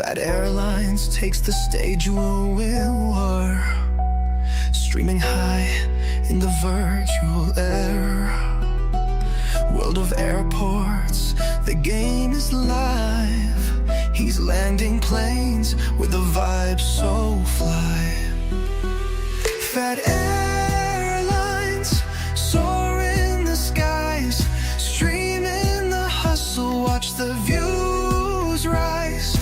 Phat Airlines takes the stage where we were, streaming high in the virtual air. World of airports, the game is live. He's landing planes with a vibe so fly. Phat Airlines soar in the skies, streaming the hustle, watch the views rise.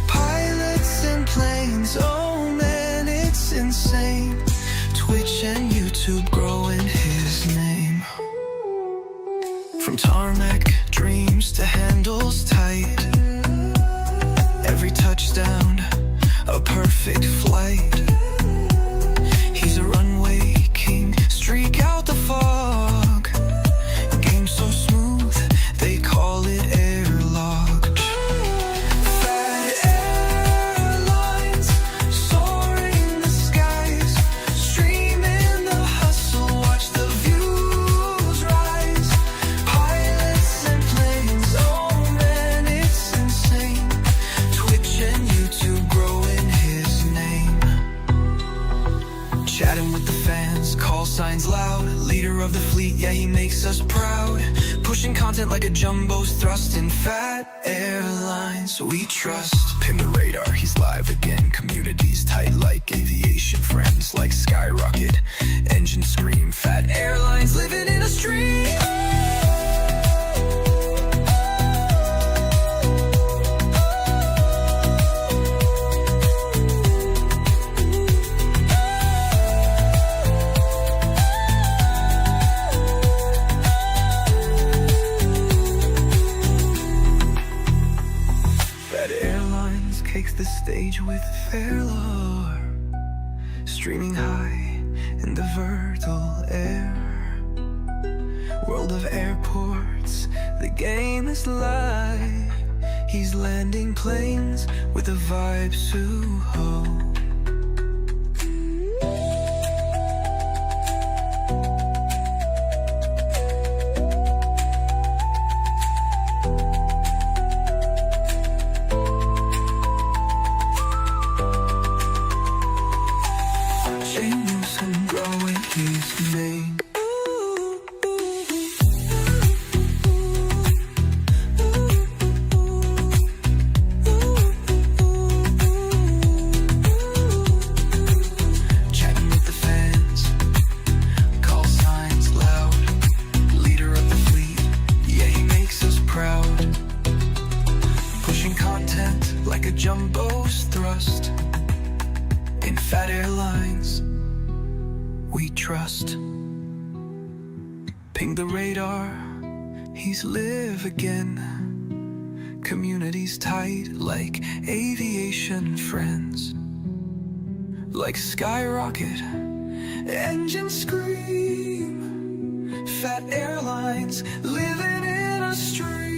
Pilots and planes, oh man, it's insane. Twitch and YouTube growing his name. From tarmac dreams to handles tight, every touchdown a perfect flight. He's a runway king, streak out the fog. Game so smooth, they call it airlocked. Phat Airlines, soaring the skies, streaming the hustle, watch the views rise. Pilots and planes, oh man, it's insane. Twitch and YouTube growing his name. Chatting with the fans, call signs loud. Leader of the fleet, yeah, he makes us proud. Pushing content like a jumbo's thrust. In Phat Airlines we trust. Pin the radar, he's live again. Communities tight like aviation. Friends like skyrocket, engine scream. Phat Airlines living in a stream. Takes the stage with fair lore, streaming high in the virtual air. World of airports, the game is live. He's landing planes with a vibe so his name. Chatting with the fans, call signs loud. Leader of the fleet, yeah, he makes us proud. Pushing content like a jumbo's thrust. In Phat Airlines we trust. Ping the radar, he's live again. Communities tight like aviation. Friends like skyrocket, engine scream. Phat Airlines living in a stream.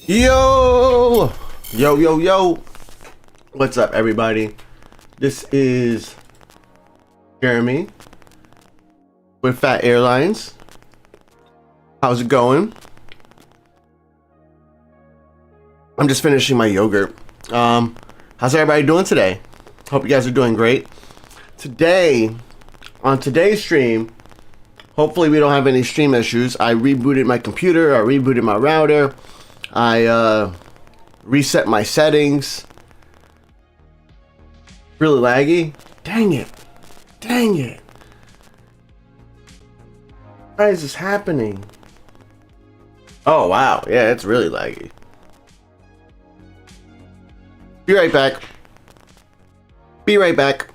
Yo, what's up, everybody? This is Jeremy with Phat Airlines. How's it going? I'm just finishing my yogurt. How's everybody doing today? Hope you guys are doing great. Today, on today's stream, hopefully we don't have any stream issues. I rebooted my computer, I rebooted my router, I reset my settings. Really laggy? Dang it. Dang it. Why is this happening? Oh wow, yeah, it's really laggy. Be right back. Be right back.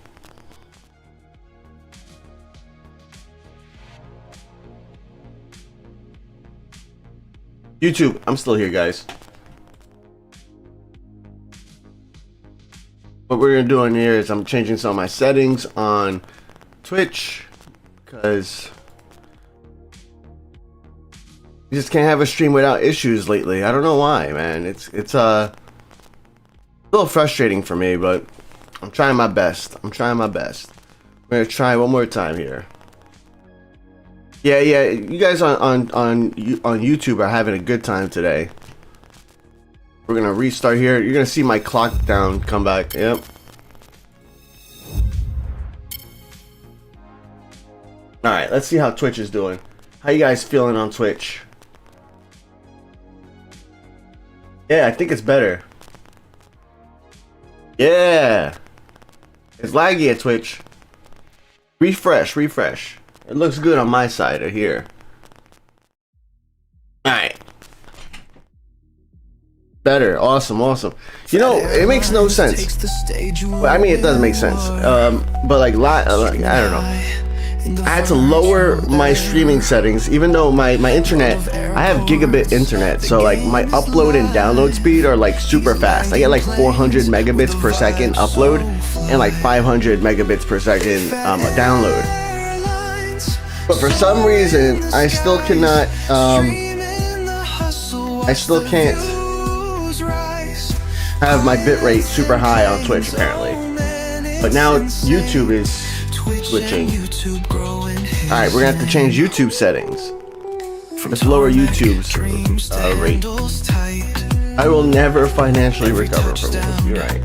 YouTube, I'm still here, guys. What we're gonna do in here is I'm changing some of my settings on Twitch because you just can't have a stream without issues lately. I don't know why, man. It's a little frustrating for me, but I'm trying my best. I'm trying my best. We're gonna try one more time here. Yeah, you guys on YouTube are having a good time today. We're gonna restart here. You're gonna see my clock down come back. Yep. All right, let's see how Twitch is doing. How you guys feeling on Twitch? Yeah, I think it's better. Yeah. It's laggy at Twitch. Refresh. It looks good on my side of here. Alright. Better. Awesome. You know, it makes no sense. Well, I mean, it does make sense. But like, I don't know. I had to lower my streaming settings, even though my internet, I have gigabit internet, so like my upload and download speed are like super fast. I get like 400 megabits per second upload and like 500 megabits per second download. But for some reason, I still cannot, I still can't have my bitrate super high on Twitch apparently. But now YouTube is switching. Alright, we're gonna have to change YouTube settings. Let's lower YouTube's rate. I will never financially recover from this. You're right.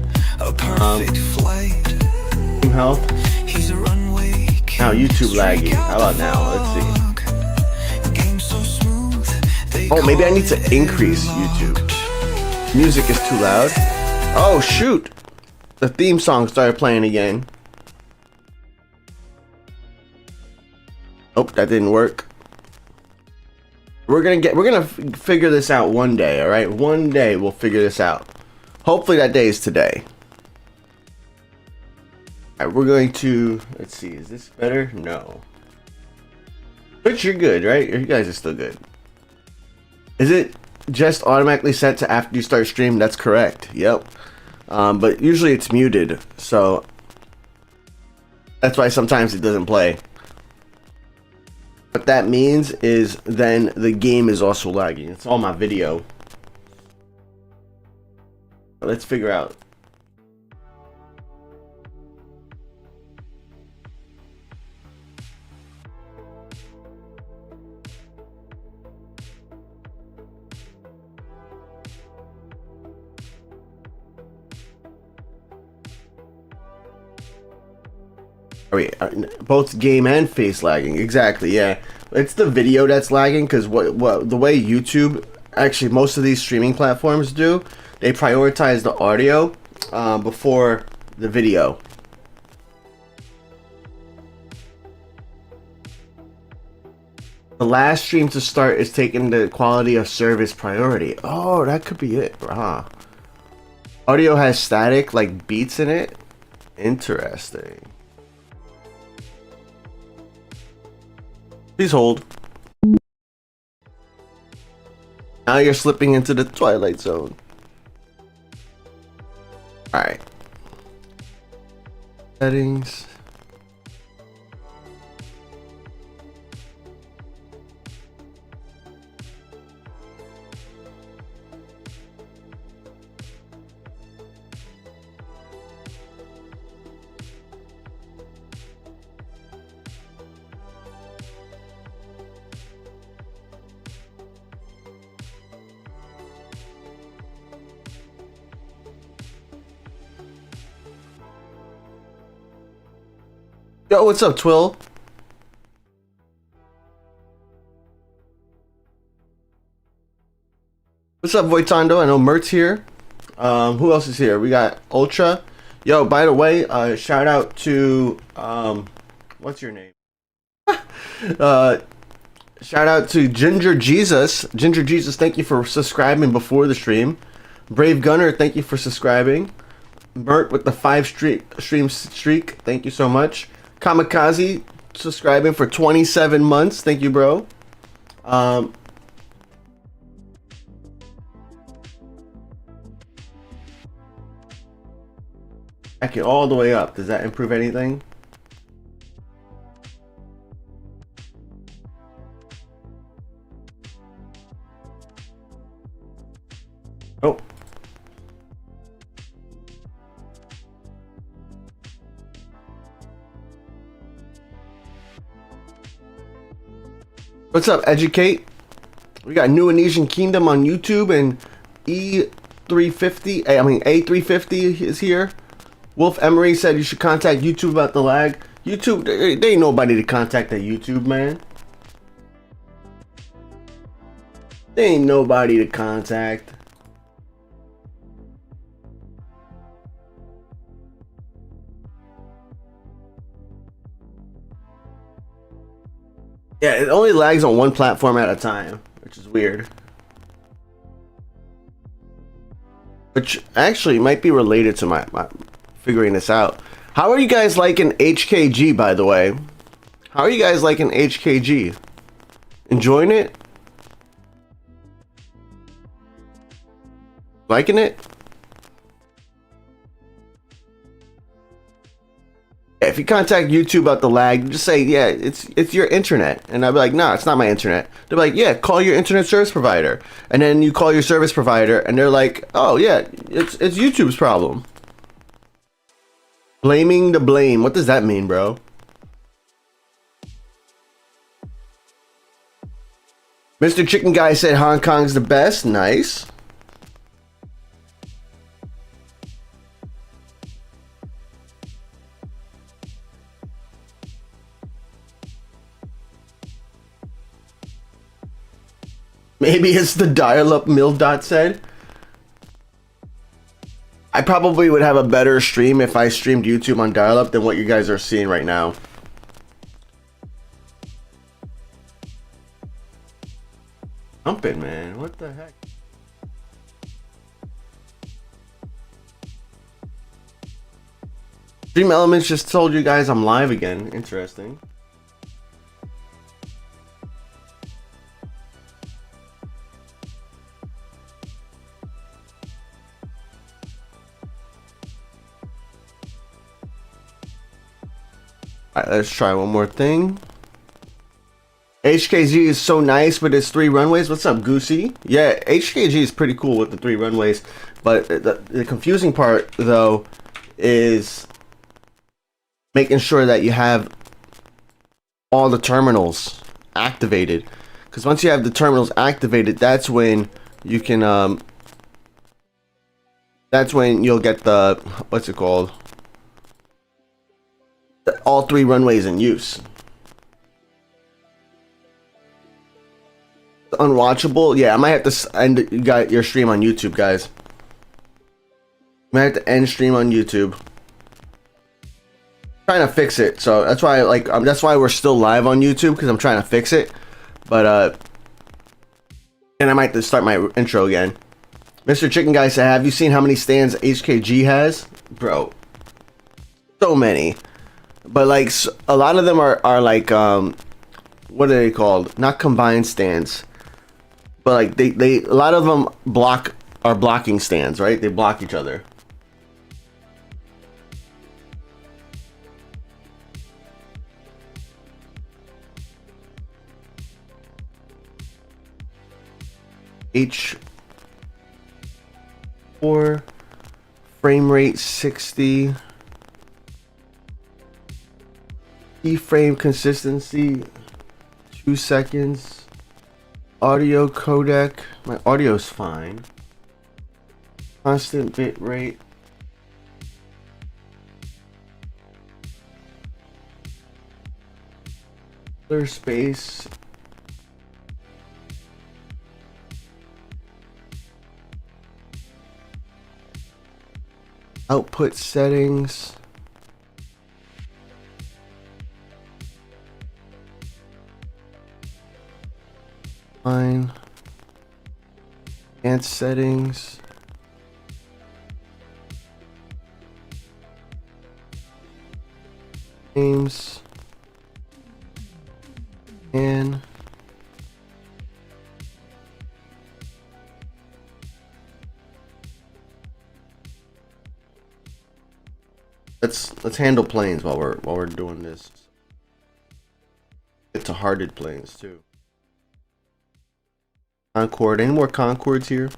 Team health. Now YouTube laggy. How about now? Let's see. Oh, maybe I need to increase YouTube. Music is too loud. Oh shoot! The theme song started playing again. Oh, that didn't work. We're gonna figure this out one day, all right? One day we'll figure this out. Hopefully that day is today. All right, we're going to, let's see, is this better? No. But you're good, right? You guys are still good. Is it just automatically set to after you start stream? That's correct. Yep. But usually it's muted, so that's why sometimes it doesn't play. What that means is then the game is also lagging. It's all my video. Let's figure out. Wait, both game and face lagging. Exactly, yeah. It's the video that's lagging because what the way YouTube, actually most of these streaming platforms do, they prioritize the audio before the video. The last stream to start is taking the quality of service priority. Oh, that could be it. Audio has static, like beats in it. Interesting. Please hold. Now you're slipping into the twilight zone. Alright. Settings. Yo, what's up, Twill? What's up, Voitando? I know Mert's here. Who else is here? We got Ultra. Yo, by the way, shout out to what's your name? Shout out to Ginger Jesus. Ginger Jesus, thank you for subscribing before the stream. Brave Gunner, thank you for subscribing. Mert with the 5 stream streak, thank you so much. Kamikaze subscribing for 27 months, thank you, bro. Back it all the way up. Does that improve anything? Oh. What's up, Educate? We got New Indonesian Kingdom on YouTube, and A350 is here. Wolf Emery said you should contact YouTube about the lag. YouTube, they ain't nobody to contact at YouTube, man. They ain't nobody to contact. Yeah, it only lags on one platform at a time, which is weird. Which actually might be related to my figuring this out. How are you guys liking HKG, by the way? How are you guys liking HKG? Enjoying it? Liking it? If you contact YouTube about the lag, just say, yeah, it's your internet. And I'll be like, no, it's not my internet. They're like, yeah, call your internet service provider. And then you call your service provider, and they're like, oh, yeah, it's YouTube's problem. Blaming the blame. What does that mean, bro? Mr. Chicken Guy said Hong Kong's the best. Nice. Maybe it's the dial-up Mildot said. I probably would have a better stream if I streamed YouTube on dial-up than what you guys are seeing right now. Jumping, man. What the heck? Stream Elements just told you guys I'm live again. Interesting. Alright, let's try one more thing. HKG is so nice with its 3 runways. What's up, Goosey? Yeah, HKG is pretty cool with the 3 runways. But the confusing part, though, is making sure that you have all the terminals activated. Because once you have the terminals activated, that's when you can, that's when you'll get the, what's it called? All 3 runways in use. Unwatchable? Yeah, I might have to end your stream on YouTube, guys. I might have to end stream on YouTube. I'm trying to fix it, so that's why that's why we're still live on YouTube, because I'm trying to fix it. But and I might have to start my intro again. Mr. Chicken Guy said, "Have you seen how many stands HKG has, bro? So many." But like a lot of them are like what are they called? Not combined stands, but like they a lot of them are blocking stands, right? They block each other. H4 frame rate 60. Keyframe consistency 2 seconds. Audio codec, my audio's fine. Constant bit rate Other space. Output settings. Fine. Advanced settings. Names. And let's handle planes while we're doing this. Get to hearted planes too. Concorde. Any more Concords here?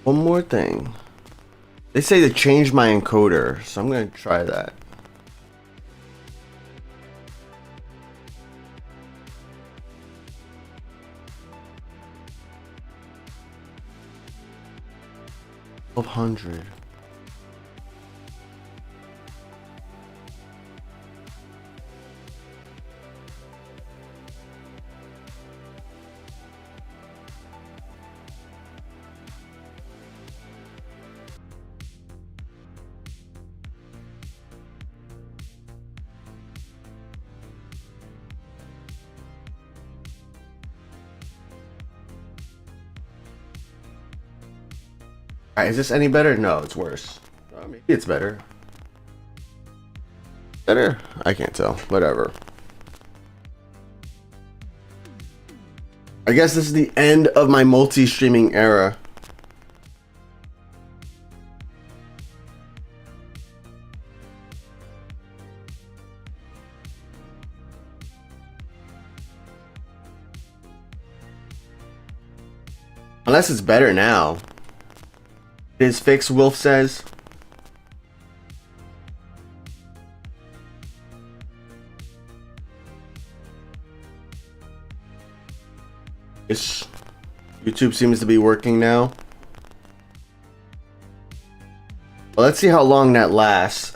One more thing. They say to change my encoder, so I'm gonna try that. $1,200. Alright, is this any better? No, it's worse. Maybe it's better. Better? I can't tell. Whatever. I guess this is the end of my multi-streaming era. Unless it's better now. It is fixed, Wolf says. This YouTube seems to be working now. Well, let's see how long that lasts.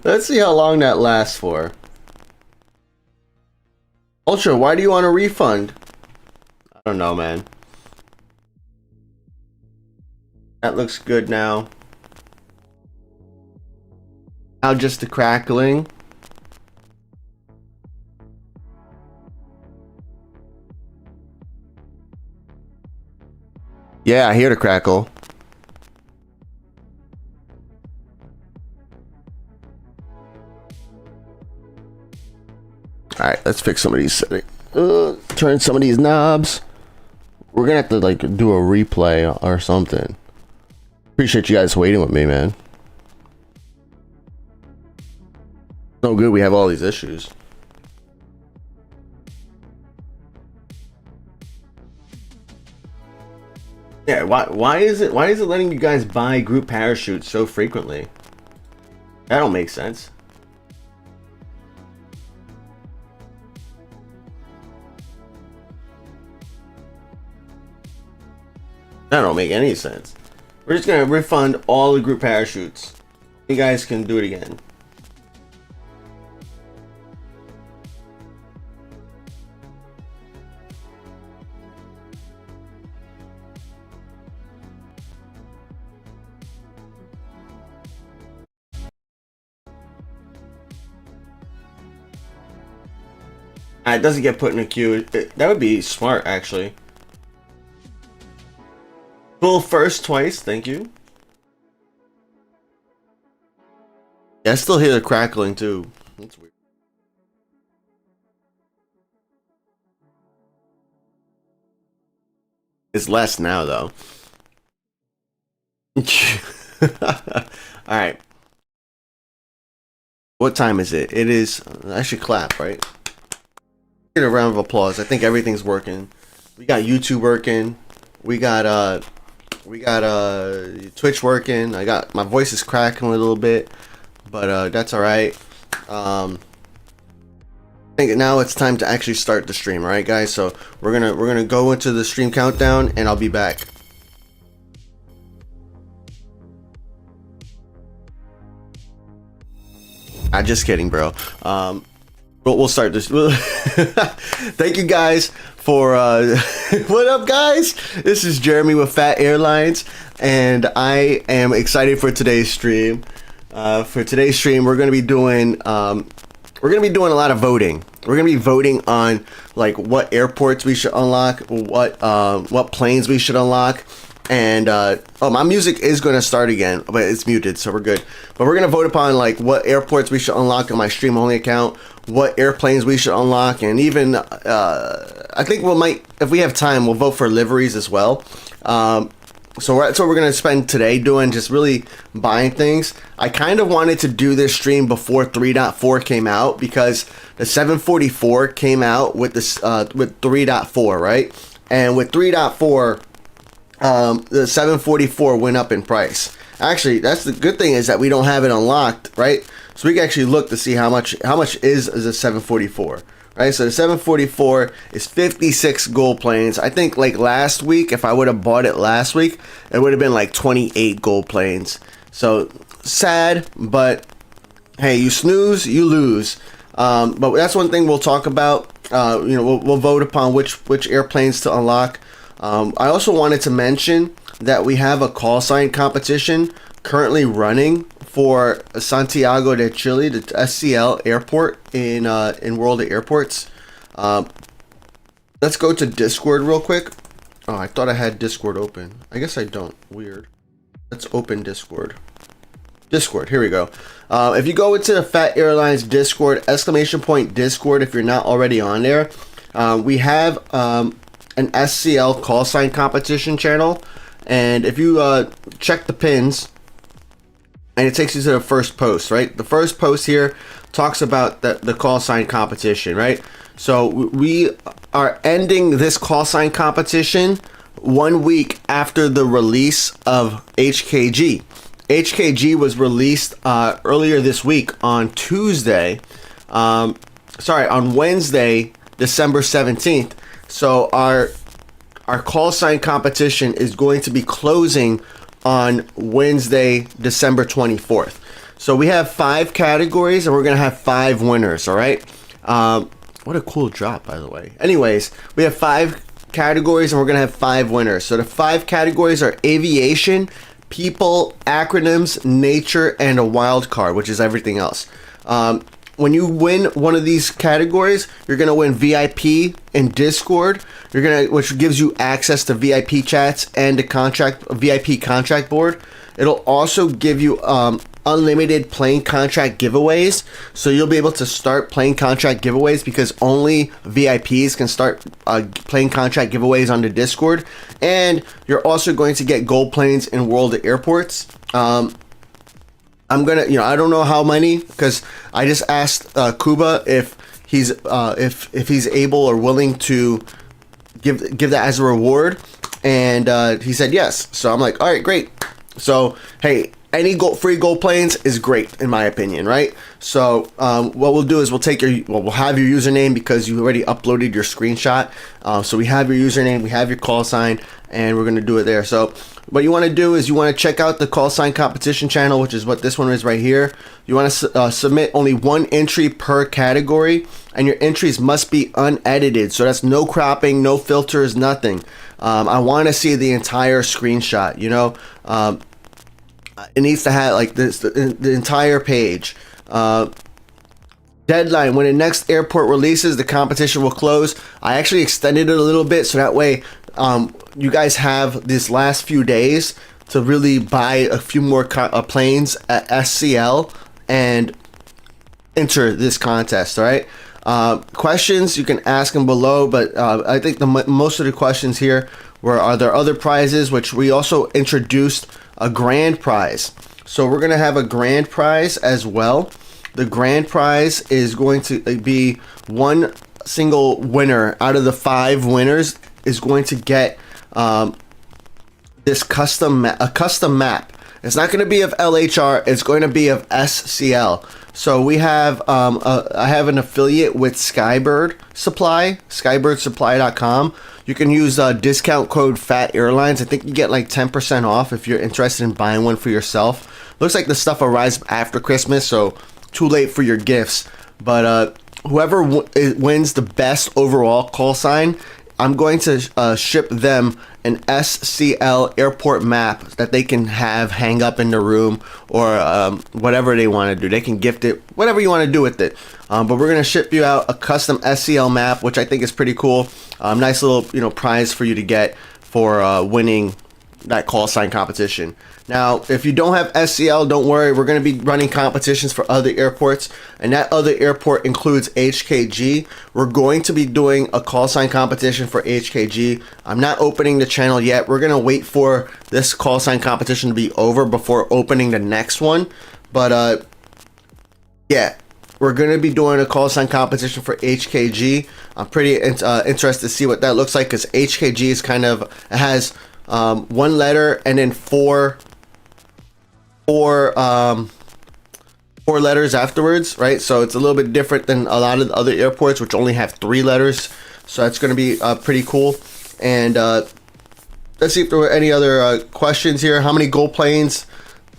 Let's see how long that lasts for. Ultra, why do you want a refund? I don't know, man. That looks good now. Now just the crackling. Yeah, I hear the crackle. Alright, let's fix some of these settings. Turn some of these knobs. We're gonna have to like do a replay or something. Appreciate you guys waiting with me, man. No good we have all these issues. Yeah, why is it letting you guys buy group parachutes so frequently? That don't make sense. That don't make any sense. We're just gonna refund all the group parachutes. You guys can do it again. It doesn't get put in a queue. That would be smart, actually. Full first twice, thank you. Yeah, I still hear the crackling too. That's weird. It's less now though. Alright. What time is it? It is, I should clap, right? Get a round of applause. I think everything's working. We got YouTube working. We got Twitch working. I got, my voice is cracking a little bit, but that's all right. I think now it's time to actually start the stream. All right, guys. So we're gonna go into the stream countdown, and I'll be back. I'm just kidding, bro. We'll start this. Thank you guys for what up, guys? This is Jeremy with Phat Airlines, and I am excited for today's stream. For today's stream, we're gonna be doing a lot of voting. We're gonna be voting on like what airports we should unlock, what planes we should unlock. And oh, my music is going to start again, but it's muted, so we're good. But we're going to vote upon like what airports we should unlock on my stream only account, what airplanes we should unlock, and even I think if we have time, we'll vote for liveries as well. So that's what we're going to spend today doing, just really buying things. I kind of wanted to do this stream before 3.4 came out because the 744 came out with this with 3.4, right? And with 3.4, the 744 went up in price. Actually, that's the good thing, is that we don't have it unlocked, right? So we can actually look to see how much is a 744, right? So the 744 is 56 gold planes. I think like last week, if I would have bought it last week, it would have been like 28 gold planes. So sad, but hey, you snooze, you lose. But that's one thing we'll talk about. We'll vote upon which airplanes to unlock. I also wanted to mention that we have a call sign competition currently running for Santiago de Chile, the SCL airport in World of Airports. Let's go to Discord real quick. Oh, I thought I had Discord open. I guess I don't. Weird. Let's open Discord. Discord, here we go. If you go into the Phat Airlines Discord, !Discord, if you're not already on there, we have an SCL call sign competition channel, and if you check the pins, and it takes you to the first post, right? The first post here talks about the call sign competition, right? So we are ending this call sign competition 1 week after the release of HKG. HKG was released earlier this week on on Wednesday, December 17th. So our call sign competition is going to be closing on Wednesday, December 24th. So we have 5 categories, and we're going to have 5 winners, all right? What a cool drop, by the way. Anyways, we have 5 categories, and we're going to have 5 winners. So the 5 categories are aviation, people, acronyms, nature, and a wild card, which is everything else. When you win one of these categories, you're gonna win VIP in Discord. Which gives you access to VIP chats and a VIP contract board. It'll also give you unlimited plane contract giveaways. So you'll be able to start plane contract giveaways because only VIPs can start plane contract giveaways on the Discord. And you're also going to get gold planes in World of Airports. I'm gonna, I don't know how many, because I just asked Kuba if he's able or willing to give that as a reward, and he said yes. So I'm like, all right, great. So hey, any free gold planes is great in my opinion, right? So what we'll do is we'll have your username because you already uploaded your screenshot. So we have your username, we have your call sign, and we're gonna do it there. So what you want to do is you want to check out the call sign competition channel, which is what this one is right here. You want to submit only 1 entry per category, and your entries must be unedited. So that's no cropping, no filters, nothing. I want to see the entire screenshot. It needs to have like this the entire page. deadline. When the next airport releases, the competition will close. I actually extended it a little bit so that way you guys have this last few days to really buy a few more planes at SCL and enter this contest. All right. Questions, you can ask them below, but I think most of the questions here were, are there other prizes, which we also introduced a grand prize. So we're going to have a grand prize as well. The grand prize is going to be one single winner out of the 5 winners is going to get this custom map. It's not going to be of LHR. It's going to be of SCL. So we have I have an affiliate with Skybird Supply, skybirdssupply.com. You can use discount code Phat Airlines. I think you get like 10% off if you're interested in buying one for yourself. Looks like the stuff arrives after Christmas, so too late for your gifts. But whoever wins the best overall call sign, I'm going to ship them an SCL airport map that they can have hang up in the room, or whatever they want to do. They can gift it, whatever you want to do with it. But we're going to ship you out a custom SCL map, which I think is pretty cool. Nice little prize for you to get for winning that call sign competition. Now, if you don't have SCL, don't worry. We're going to be running competitions for other airports, and that other airport includes HKG. We're going to be doing a call sign competition for HKG. I'm not opening the channel yet. We're going to wait for this call sign competition to be over before opening the next one. But yeah, we're going to be doing a call sign competition for HKG. I'm pretty interested to see what that looks like, because HKG is kind of, it has one letter and then four letters afterwards, right? So it's a little bit different than a lot of the other airports, which only have 3 letters. So that's going to be pretty cool. And let's see if there were any other questions here. How many gold planes?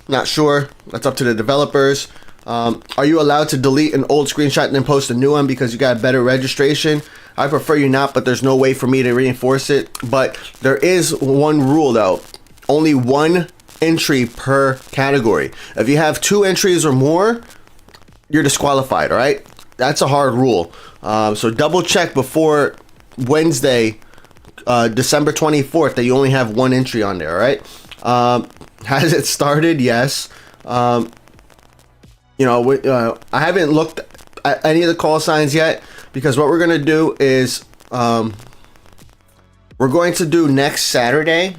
Not sure. That's up to the developers. Are you allowed to delete an old screenshot and then post a new one because you got better registration? I prefer you not, but there's no way for me to reinforce it. But there is one rule though. Only 1 entry per category. If you have 2 entries or more, you're disqualified. All right, that's a hard rule. So double check before Wednesday, December 24th, that you only have 1 entry on there. All right. Has it started? Yes. I haven't looked at any of the call signs yet, because what we're gonna do is we're going to do next Saturday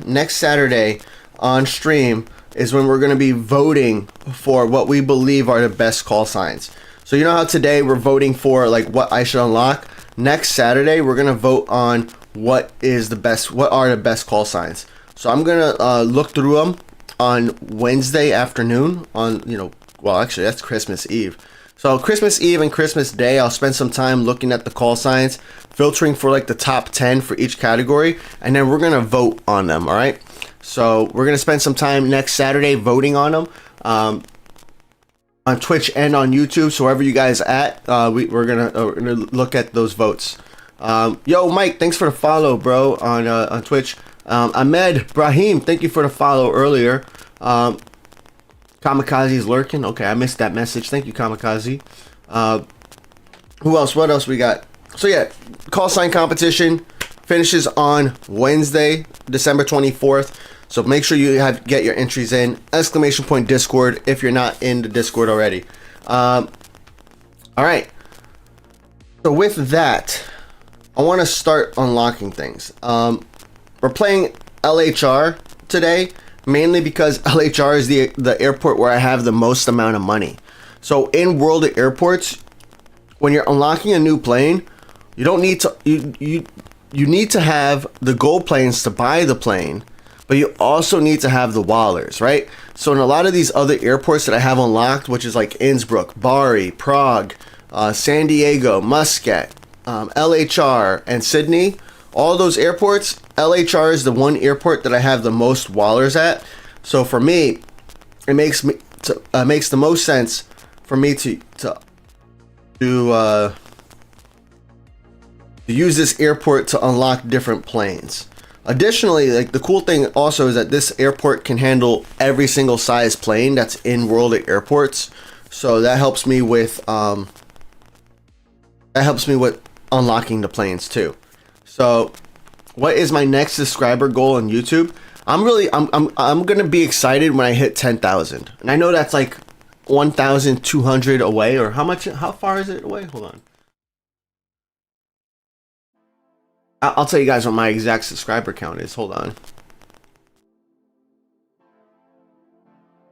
on stream is when we're going to be voting for what we believe are the best call signs. So you know how today we're voting for like what I should unlock? Next Saturday we're going to vote on what are the best call signs. So I'm going to look through them on Wednesday afternoon on, well, actually that's Christmas Eve. So Christmas Eve and Christmas Day, I'll spend some time looking at the call signs, filtering for like the top 10 for each category, and then we're going to vote on them. All right. So we're going to spend some time next Saturday voting on them on Twitch and on YouTube. So wherever you guys at, we're going to look at those votes. Yo, Mike, thanks for the follow, bro, on Twitch. Ahmed Brahim, thank you for the follow earlier. Kamikaze's lurking. Okay, I missed that message. Thank you, Kamikaze. Who else? What else we got? So yeah, call sign competition finishes on Wednesday, December 24th. So make sure you get your entries in. ! Discord if you're not in the Discord already. All right. So with that, I want to start unlocking things. We're playing LHR today, mainly because LHR is the airport where I have the most amount of money. So in World of Airports, when you're unlocking a new plane, you don't need to you need to have the gold planes to buy the plane, but you also need to have the wallers, right? So in a lot of these other airports that I have unlocked, which is like Innsbruck, Bari, Prague, San Diego, Muscat, LHR, and Sydney, all those airports, LHR is the one airport that I have the most wallers at. So for me, it makes the most sense for me to use this airport to unlock different planes. Additionally, like the cool thing also is that this airport can handle every single size plane that's in World of Airports. So that helps me with that helps me with unlocking the planes too. So what is my next subscriber goal on YouTube? I'm gonna be excited when I hit 10,000, and I know that's like 1,200 away, or how far is it away? Hold on, I'll tell you guys what my exact subscriber count is. Hold on.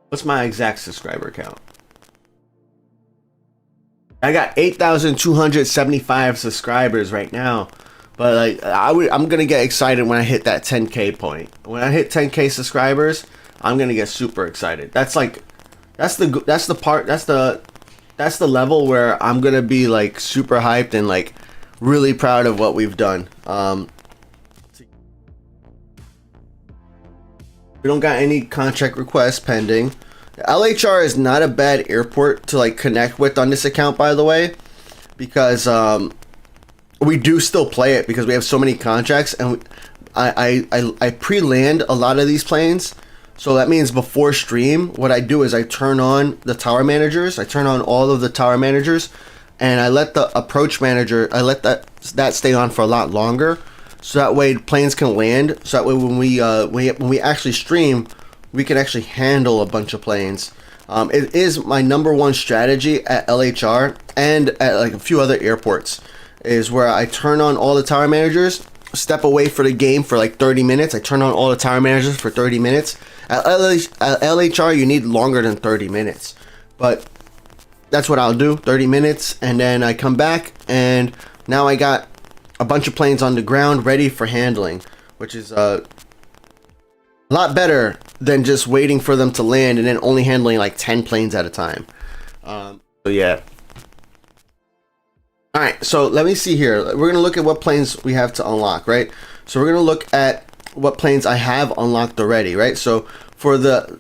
What's my exact subscriber count? I got 8,275 subscribers right now, but like I'm gonna get excited when I hit that 10K point. When I hit 10K subscribers, I'm gonna get super excited. That's the level where I'm gonna be like super hyped and like really proud of what we've done. We don't got any contract requests pending. LHR is not a bad airport to like connect with on this account, by the way, because we do still play it because we have so many contracts, and I pre-land a lot of these planes. So that means before stream, what I do is I turn on the tower managers. I turn on all of the tower managers, and I let the approach manager, I let that stay on for a lot longer, so that way planes can land. So that way when we actually stream, we can actually handle a bunch of planes. It is my #1 strategy at LHR and at like a few other airports, is where I turn on all the tower managers, step away for the game for like 30 minutes. I turn on all the tower managers for 30 minutes. At LHR, you need longer than 30 minutes, but that's what I'll do, 30 minutes, and then I come back, and now I got a bunch of planes on the ground ready for handling, which is a lot better than just waiting for them to land and then only handling like 10 planes at a time. So yeah. Alright, so let me see here. We're going to look at what planes we have to unlock, right? So we're going to look at what planes I have unlocked already, right? So for the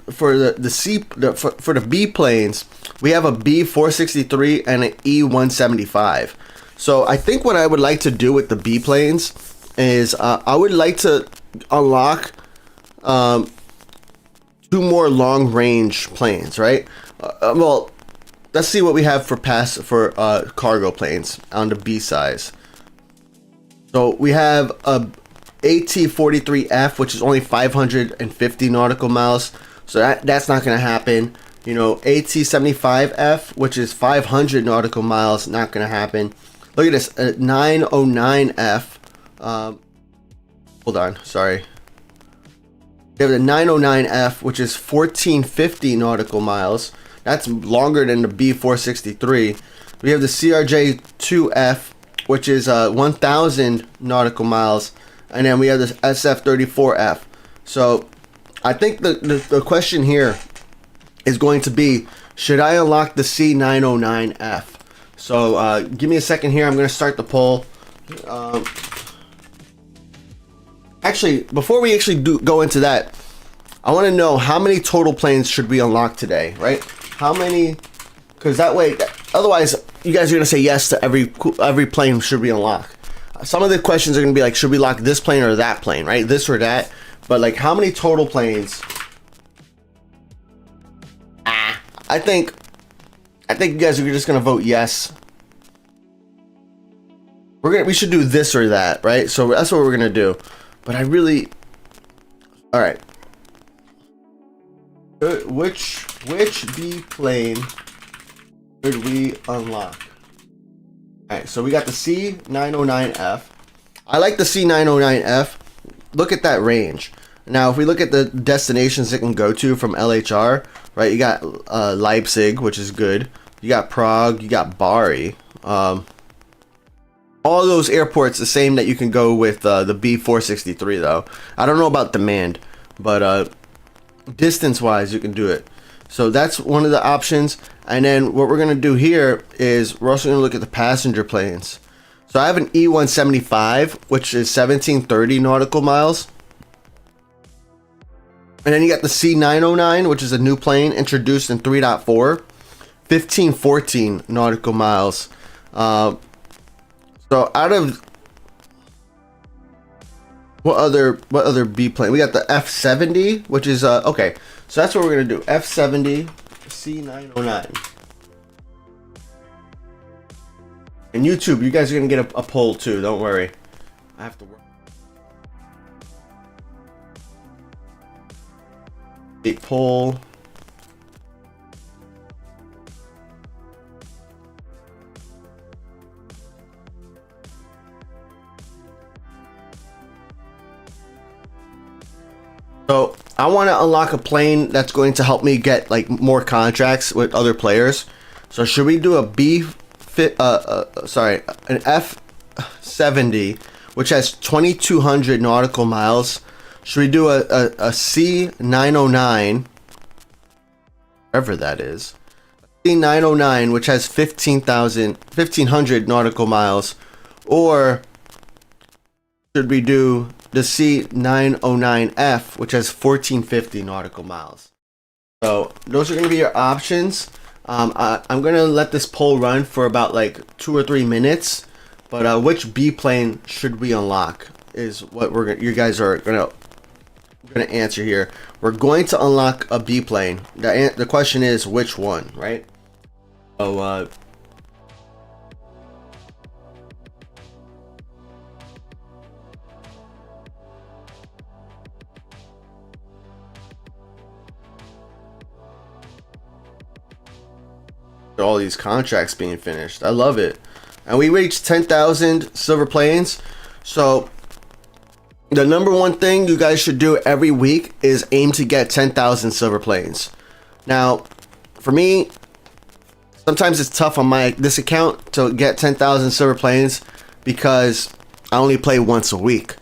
B planes, we have a B463 and an E175. So I think what I would like to do with the B planes is I would like to unlock 2 more long range planes, right? Well, let's see what we have for cargo planes on the B size. So we have a AT-43F, which is only 550 nautical miles, so that's not going to happen. You know, AT-75F, which is 500 nautical miles, not going to happen. Look at this, 909F. Hold on, sorry. We have the 909F, which is 1450 nautical miles. That's longer than the B463. We have the CRJ-2F, which is 1000 nautical miles. And then we have this SF-34F. So I think the question here is going to be, should I unlock the C909F? So give me a second here. I'm going to start the poll. Actually, before we actually go into that, I want to know how many total planes should we unlock today, right? How many? Because that way, otherwise, you guys are going to say yes to every plane should we unlock. Some of the questions are going to be like, should we lock this plane or that plane, right? This or that. But like, how many total planes? I think you guys are just going to vote yes. We should do this or that, right? So that's what we're going to do. But I really, all right. Which B plane should we unlock? Alright, so we got the C909F. I like the C909F. Look at that range. Now, if we look at the destinations it can go to from LHR, right? You got Leipzig, which is good. You got Prague. You got Bari. All those airports the same that you can go with the B463, though. I don't know about demand, but distance-wise, you can do it. So that's one of the options. And then what we're going to do here is we're also going to look at the passenger planes. So I have an E175, which is 1730 nautical miles. And then you got the C909, which is a new plane introduced in 3.4, 1514 nautical miles. So out of what other B plane? We got the F70, which is okay. So that's what we're gonna do. F70, C909. And YouTube, you guys are gonna get a poll too. Don't worry. I have to work. A poll. So I want to unlock a plane that's going to help me get like more contracts with other players. So should we do an F70, which has 2,200 nautical miles? Should we do a C909, whatever that is, C909, which has 1,500 nautical miles, or should we do the C909F, which has 1,450 nautical miles? So those are going to be your options. I'm going to let this poll run for about like 2 or 3 minutes. But which B plane should we unlock is what you guys are going to answer here. We're going to unlock a B plane. The question is which one, right? So all these contracts being finished. I love it. And we reached 10,000 silver planes. So the number one thing you guys should do every week is aim to get 10,000 silver planes. Now, for me, sometimes it's tough on this account to get 10,000 silver planes because I only play once a week.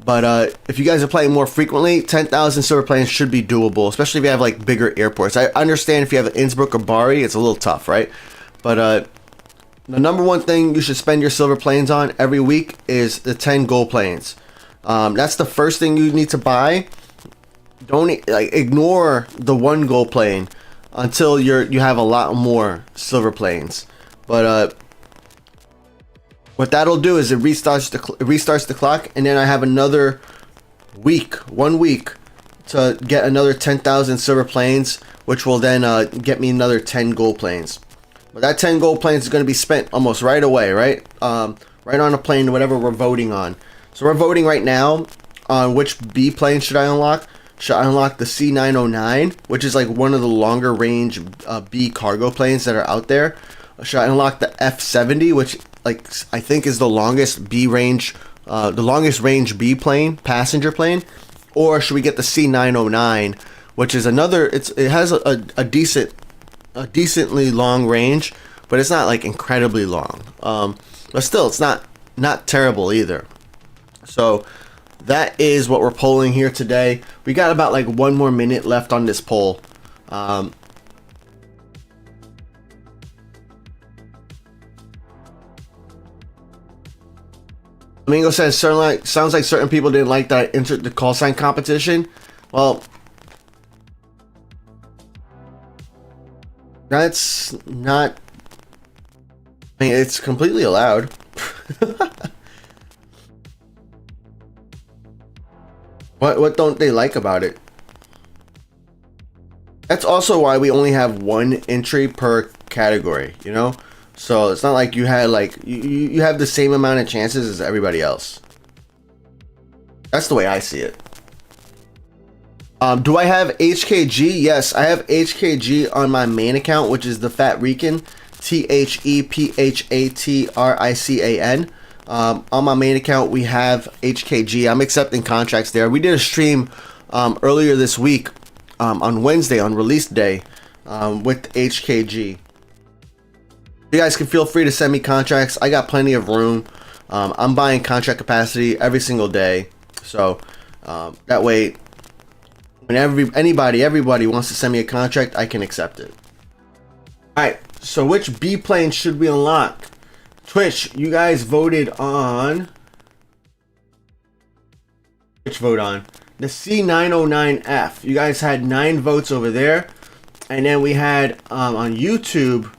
But if you guys are playing more frequently, 10,000 silver planes should be doable, especially if you have like bigger airports. I understand if you have Innsbruck or Bari, it's a little tough, right? But the number one thing you should spend your silver planes on every week is the 10 gold planes. That's the first thing you need to buy. Don't ignore the 1 gold plane until you have a lot more silver planes. But what that'll do is it restarts the clock, and then I have another week, 1 week, to get another 10,000 silver planes, which will then get me another 10 gold planes. But that 10 gold planes is going to be spent almost right away, right? Right on a plane, whatever we're voting on. So we're voting right now on which B plane should I unlock. Should I unlock the C909, which is like one of the longer range B cargo planes that are out there? Should I unlock the F70, which I think is the longest B range, the longest range B plane, passenger plane? Or should we get the C909, which is another? It has a decently long range, but it's not like incredibly long. But still, it's not terrible either. So that is what we're polling here today. We got about like 1 more minute left on this poll. Domingo says, sounds like certain people didn't like that I entered the call sign competition. Well, that's not, I mean, it's completely allowed. What don't they like about it? That's also why we only have 1 entry per category, you know? So it's not like you had you have the same amount of chances as everybody else. That's the way I see it. Do I have HKG? Yes, I have HKG on my main account, which is the Phat Rican, THEPHATRICAN. On my main account, we have HKG. I'm accepting contracts there. We did a stream earlier this week on Wednesday, on release day, with HKG. You guys can feel free to send me contracts. I got plenty of room. I'm buying contract capacity every single day. So that way, when everybody wants to send me a contract, I can accept it. Alright, so which B plane should we unlock? Twitch, you guys voted on... Which vote on? The C909F. You guys had 9 votes over there. And then we had on YouTube...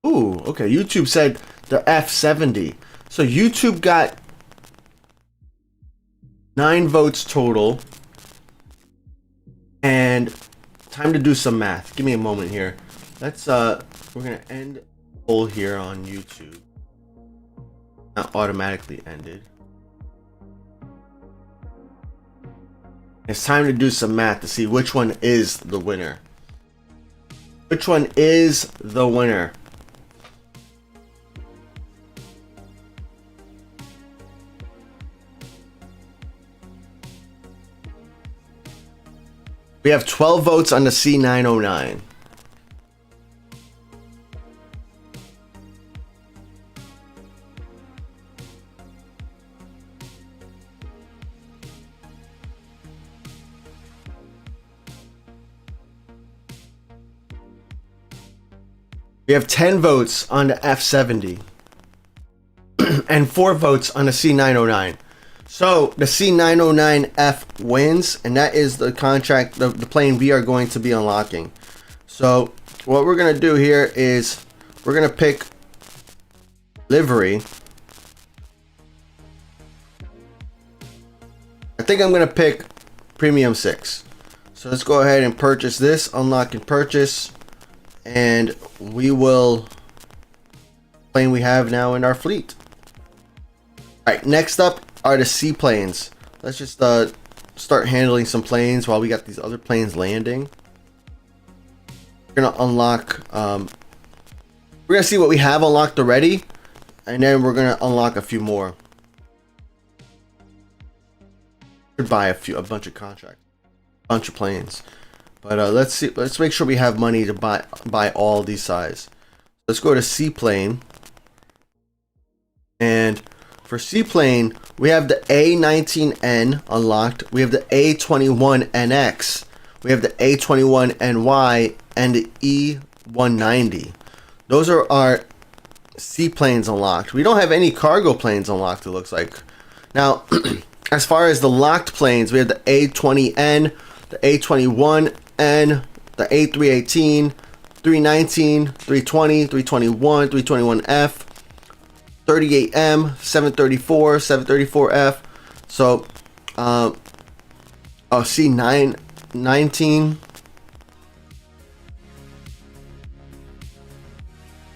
Ooh, okay. YouTube said the F70. So YouTube got 9 votes total. And time to do some math. Give me a moment here. Let's we're gonna end poll here on YouTube. Not automatically ended. It's time to do some math to see which one is the winner. Which one is the winner? We have 12 votes on the C909. We have 10 votes on the F70 and 4 votes on the C909. So the C909F wins, and that is the contract, the plane we are going to be unlocking. So what we're going to do here is we're going to pick livery. I think I'm going to pick Premium 6. So let's go ahead and purchase this, unlock and purchase, and we will plane we have now in our fleet. All right, next up are the seaplanes. Let's just start handling some planes while we got these other planes landing. We're gonna unlock we're gonna see what we have unlocked already, and then we're gonna unlock a few more. Could buy a bunch of contracts, a bunch of planes, but let's see, let's make sure we have money to buy all these size. Let's go to seaplane, and for seaplane, we have the A19N unlocked, we have the A21NX, we have the A21NY, and the E190. Those are our seaplanes unlocked. We don't have any cargo planes unlocked, it looks like. Now, as far as the locked planes, we have the A20N, the A21N, the A318, 319, 320, 321, 321F, 38M, 734, 734F. So, C9, 19,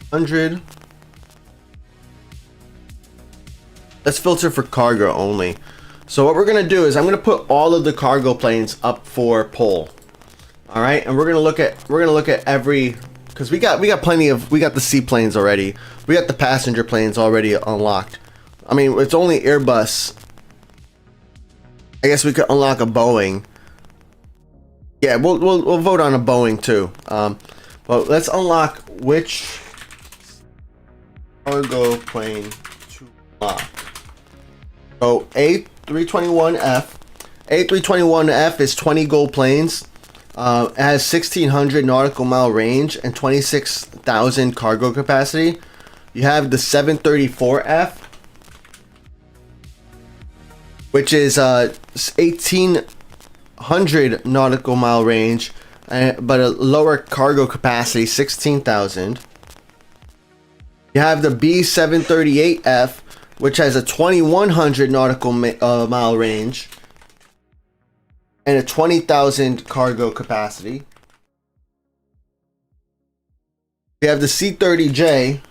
100. Let's filter for cargo only. So what we're gonna do is I'm gonna put all of the cargo planes up for poll. All right, and we're gonna look at every, because we got plenty of, we got the seaplanes already. We got the passenger planes already unlocked. I mean, it's only Airbus. I guess we could unlock a Boeing. Yeah, we'll vote on a Boeing too. But let's unlock which cargo plane to unlock. So A321F. A321F is 20 gold planes. It has 1,600 nautical mile range and 26,000 cargo capacity. You have the 734F, which is 1,800 nautical mile range, but a lower cargo capacity, 16,000. You have the B738F, which has a 2,100 nautical mile range and a 20,000 cargo capacity. We have the C30J,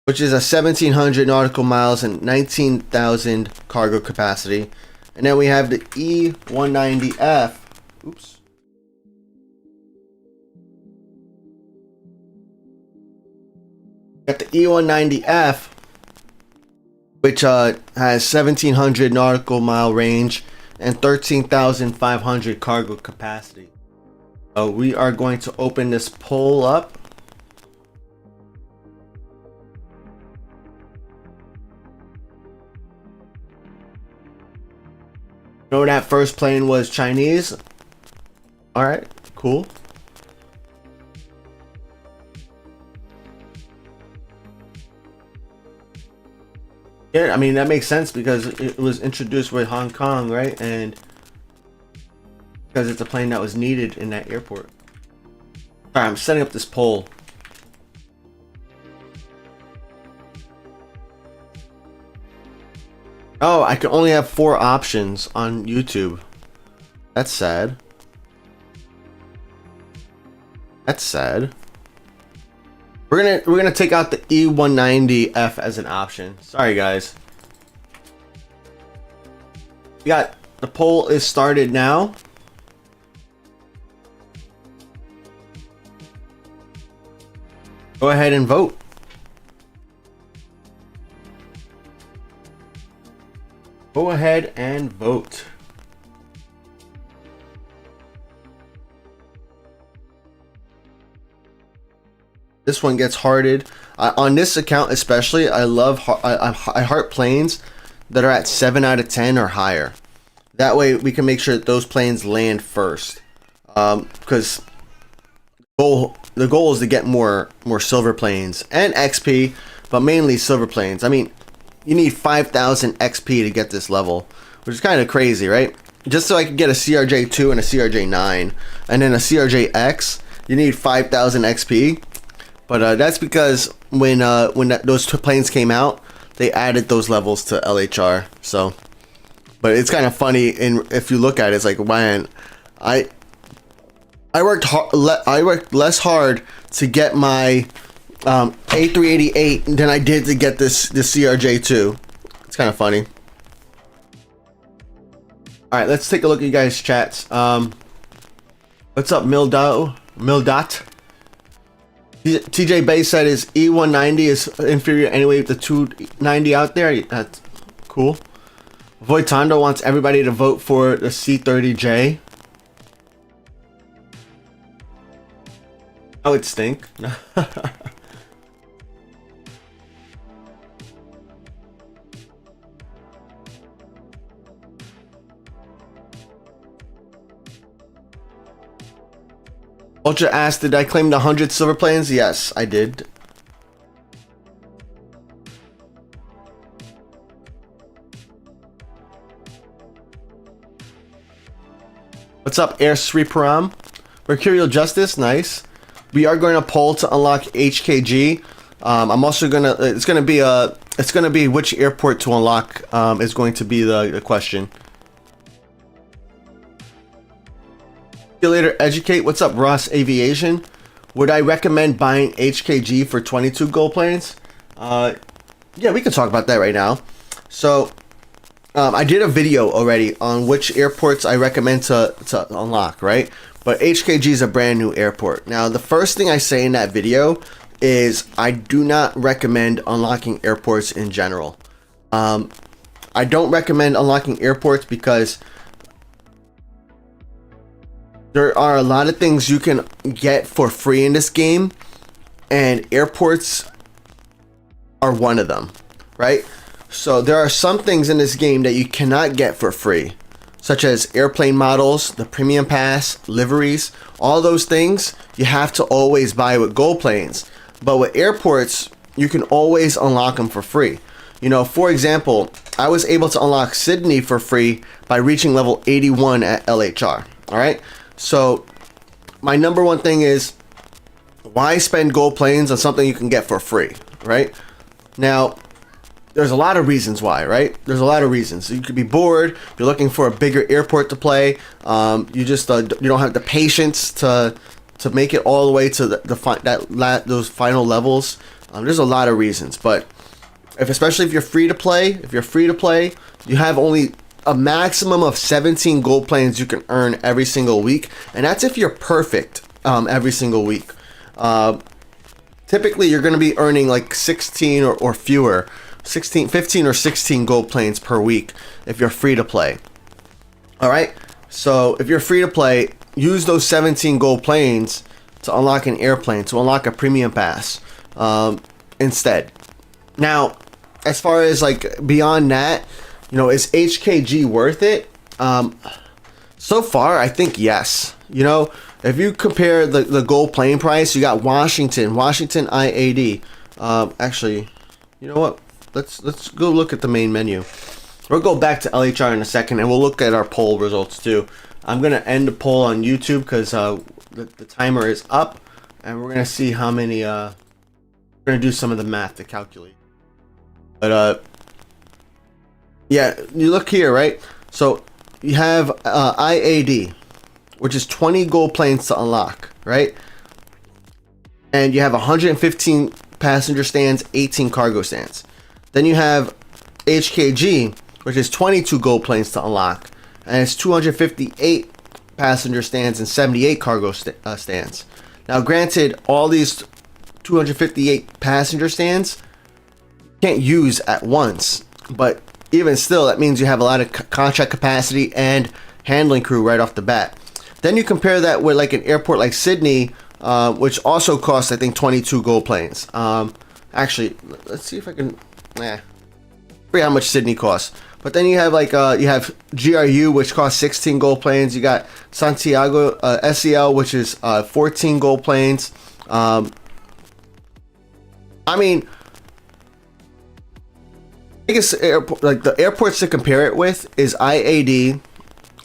which is a 1,700 nautical miles and 19,000 cargo capacity. And then we have the E190F. Oops. Got the E190F, which has 1,700 nautical mile range and 13,500 cargo capacity. We are going to open this poll up. Know that first plane was Chinese. All right, cool. Yeah, I mean, that makes sense because it was introduced with Hong Kong, right? And because it's a plane that was needed in that airport. All right, I'm setting up this poll. Oh, I can only have 4 options on YouTube. That's sad. That's sad. We're gonna take out the E190F as an option. Sorry guys. We got the poll is started now. Go ahead and vote. Go ahead and vote. This one gets hearted. On this account especially, I love I heart planes that are at 7 out of 10 or higher. That way we can make sure that those planes land first. Because the goal is to get more silver planes and XP, but mainly silver planes. I mean, you need 5,000 XP to get this level, which is kind of crazy, right? Just so I could get a CRJ2 and a CRJ9 and then a CRJX, you need 5,000 XP. But that's because when those two planes came out, they added those levels to LHR. So, but it's kind of funny, and if you look at it, it's like, man, I worked less hard to get my A388 than I did to get this CRJ2. It's kind of funny. All right, let's take a look at you guys' chats. What's up, Mildot? TJ Bay said his E190 is inferior anyway to 290 out there. That's cool. Voitondo wants everybody to vote for the C30J. That would stink. Ultra asked, did I claim the 100 silver planes? Yes, I did. What's up, Air Sriparam? Mercurial Justice, nice. We are going to poll to unlock HKG. I'm also gonna. It's gonna be which airport to unlock. Is going to be the question. See you later, Educate. What's up, Ross Aviation? Would I recommend buying HKG for 22 gold planes? Yeah, we can talk about that right now. So, I did a video already on which airports I recommend to unlock, right? But HKG is a brand new airport. Now, the first thing I say in that video is I do not recommend unlocking airports in general. I don't recommend unlocking airports because there are a lot of things you can get for free in this game, and airports are one of them, right? So there are some things in this game that you cannot get for free, such as airplane models, the premium pass, liveries. All those things you have to always buy with gold planes. But with airports, you can always unlock them for free. You know, for example, I was able to unlock Sydney for free by reaching level 81 at LHR. All right. So my number one thing is, why spend gold planes on something you can get for free, right? Now, there's a lot of reasons why, right? There's a lot of reasons. You could be bored. You're looking for a bigger airport to play. You just you don't have the patience to make it all the way to those final levels. There's a lot of reasons, but especially if you're free to play, you have only a maximum of 17 gold planes you can earn every single week, and that's if you're perfect every single week. Typically you're going to be earning like 16 or fewer, 15 or 16 gold planes per week if you're free to play. All right, so if you're free to play, use those 17 gold planes to unlock an airplane, to unlock a premium pass instead. Now, as far as like beyond that, you know, is HKG worth it? So far, I think yes. You know, if you compare the gold plane price, you got Washington IAD. Actually, you know what? Let's go look at the main menu. We'll go back to LHR in a second, and we'll look at our poll results too. I'm gonna end the poll on YouTube because the timer is up, and we're gonna see how many. We're gonna do some of the math to calculate. But yeah, you look here, right? So you have IAD, which is 20 gold planes to unlock, right? and you have 115 passenger stands, 18 cargo stands. Then you have HKG, which is 22 gold planes to unlock, and it's 258 passenger stands and 78 cargo stands. Now granted, all these 258 passenger stands you can't use at once, but even still, that means you have a lot of contract capacity and handling crew right off the bat. Then you compare that with like an airport like Sydney, which also costs, I think, 22 gold planes. Actually, let's see if I can, forget how much Sydney costs. But then you have like, you have GRU, which costs 16 gold planes. You got Santiago SEL, which is 14 gold planes. I mean, biggest airport, like the airports to compare it with is IAD,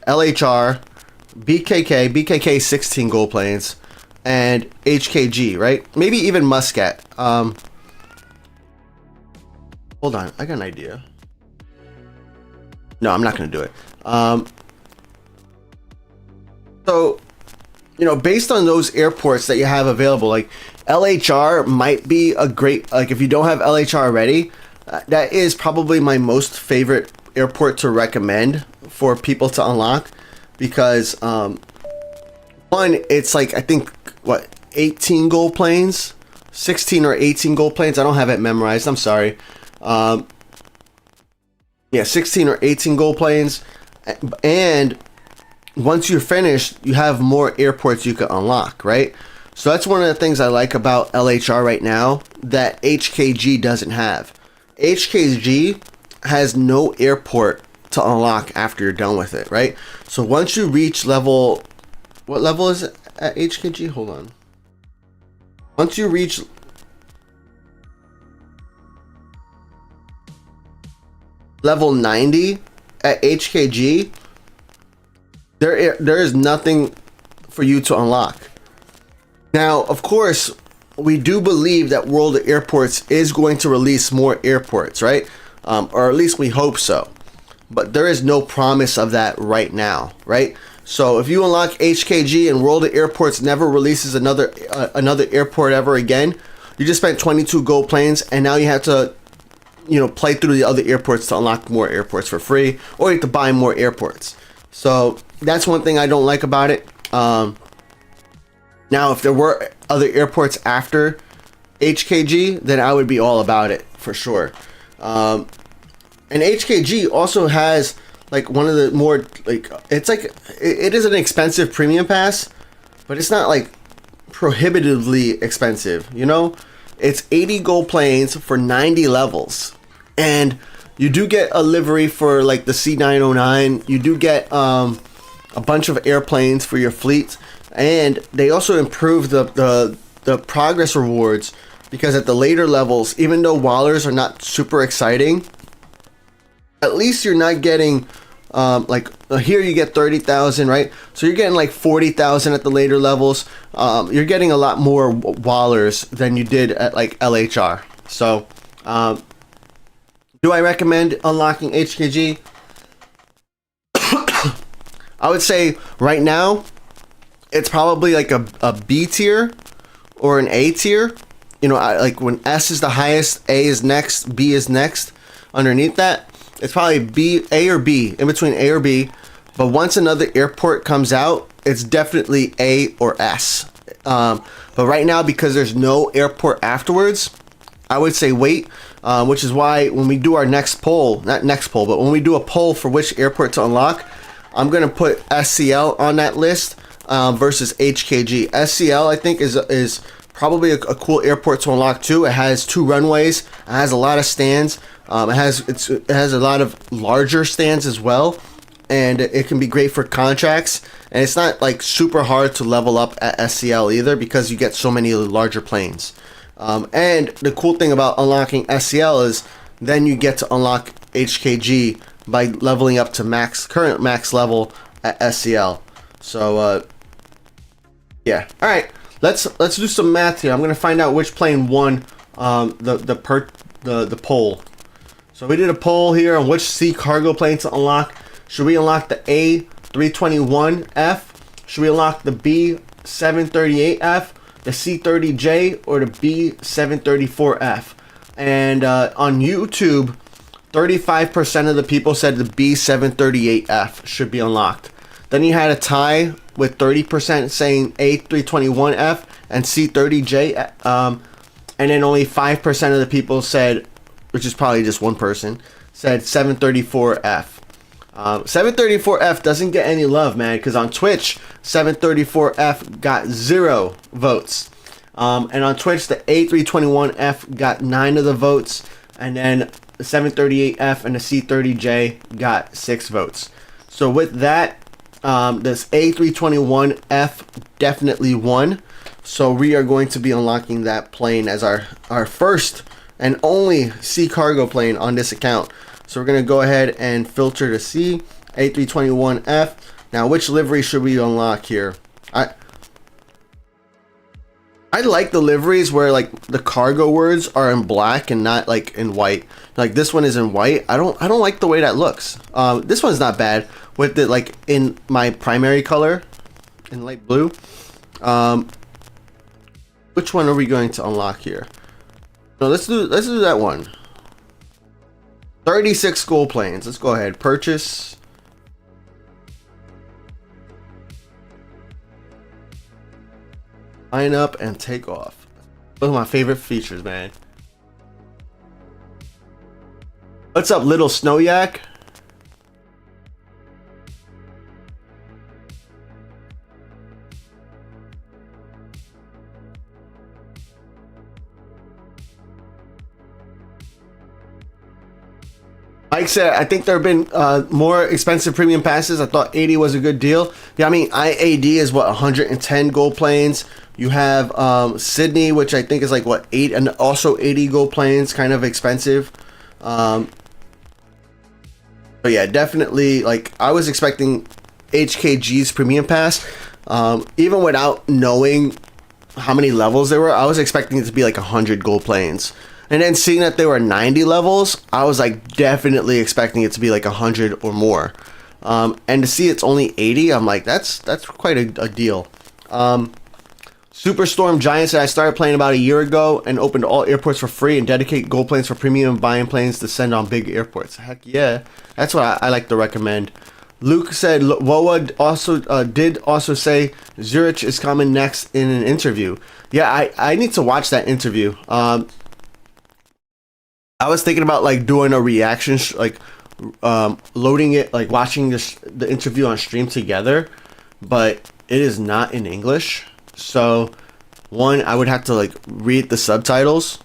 LHR, BKK 16 gold planes, and HKG, right? Maybe even Muscat. Hold on, I got an idea. No, I'm not gonna do it. So, you know, based on those airports that you have available, like LHR might be a great, like if you don't have LHR already, that is probably my most favorite airport to recommend for people to unlock, because one, it's like, I think, what, 18 gold planes, 16 or 18 gold planes. I don't have it memorized, I'm sorry. Yeah, 16 or 18 gold planes, and once you're finished, you have more airports you can unlock, right? So that's one of the things I like about LHR right now that HKG doesn't have. HKG has no airport to unlock after you're done with it, right? So once you reach level, what level is it at HKG? Hold on. Once you reach level 90 at HKG, there is nothing for you to unlock. Now, of course, we do believe that World of Airports is going to release more airports, right? Or at least we hope so. But there is no promise of that right now, right? So if you unlock HKG and World of Airports never releases another airport ever again, you just spent 22 gold planes, and now you have to, you know, play through the other airports to unlock more airports for free, or you have to buy more airports. So that's one thing I don't like about it. Now, if there were other airports after HKG, then I would be all about it for sure. And HKG also has like one of the more, like, it's like, it is an expensive premium pass, but it's not like prohibitively expensive, you know? It's 80 gold planes for 90 levels, and you do get a livery for like the C909. You do get a bunch of airplanes for your fleet, and they also improve the progress rewards, because at the later levels, even though Wallers are not super exciting, at least you're not getting like here you get 30,000, right? So you're getting like 40,000 at the later levels. You're getting a lot more Wallers than you did at like LHR. So do I recommend unlocking HKG? I would say right now it's probably like a B tier or an A tier. You know, like when S is the highest, A is next, B is next. Underneath that, it's probably B, A or B, in between A or B. But once another airport comes out, it's definitely A or S. But right now, because there's no airport afterwards, I would say wait. Which is why when we do our next poll, not next poll, but when we do a poll for which airport to unlock, I'm going to put SCL on that list versus HKG. SCL, I think, is probably a cool airport to unlock too. It has 2 runways. It has a lot of stands. It has a lot of larger stands as well, and it can be great for contracts. And it's not like super hard to level up at SCL either, because you get so many larger planes. And the cool thing about unlocking SCL is then you get to unlock HKG by leveling up to current max level at SCL. So yeah, all right. Let's do some math here. I'm gonna find out which plane won the poll. So we did a poll here on which C cargo plane to unlock. Should we unlock the A321F? Should we unlock the B738F? the C30J or the B734F. And on YouTube, 35% of the people said the B738F should be unlocked. Then you had a tie with 30% saying A321F and C30J. And then only 5% of the people said, which is probably just one person, said 734F. 734F doesn't get any love, man, because on Twitch, 734F got 0 votes. And on Twitch, the A321F got 9 of the votes. And then the 738F and the C30J got 6 votes. So with that, this A321F definitely won. So we are going to be unlocking that plane as our first and only sea cargo plane on this account. So we're going to go ahead and filter to C, A321F. Now, which livery should we unlock here? I like the liveries where like the cargo words are in black and not like in white. Like this one is in white. I don't like the way that looks. This one's not bad with it like in my primary color in light blue. Which one are we going to unlock here? No, let's do that one. 36 gold planes. Let's go ahead. Purchase. Line up and take off. Those are my favorite features, man. What's up, little snow yak? Mike said, I think there have been more expensive premium passes. I thought 80 was a good deal. Yeah, I mean, IAD is what, 110 gold planes. You have Sydney, which I think is like what, 8, and also 80 gold planes, kind of expensive. But yeah, definitely, like, I was expecting HKG's premium pass. Even without knowing how many levels there were, I was expecting it to be like 100 gold planes. And then seeing that there were 90 levels, I was like definitely expecting it to be like 100 or more. And to see it's only 80, I'm like, that's quite a deal. Superstorm Giant said, I started playing about a year ago and opened all airports for free and dedicate gold planes for premium buying planes to send on big airports. Heck yeah, that's what I like to recommend. Luke said, WoA did also say Zurich is coming next in an interview. Yeah, I need to watch that interview. I was thinking about like doing a reaction, loading it, like watching the interview on stream together, but it is not in English. So, one, I would have to like read the subtitles,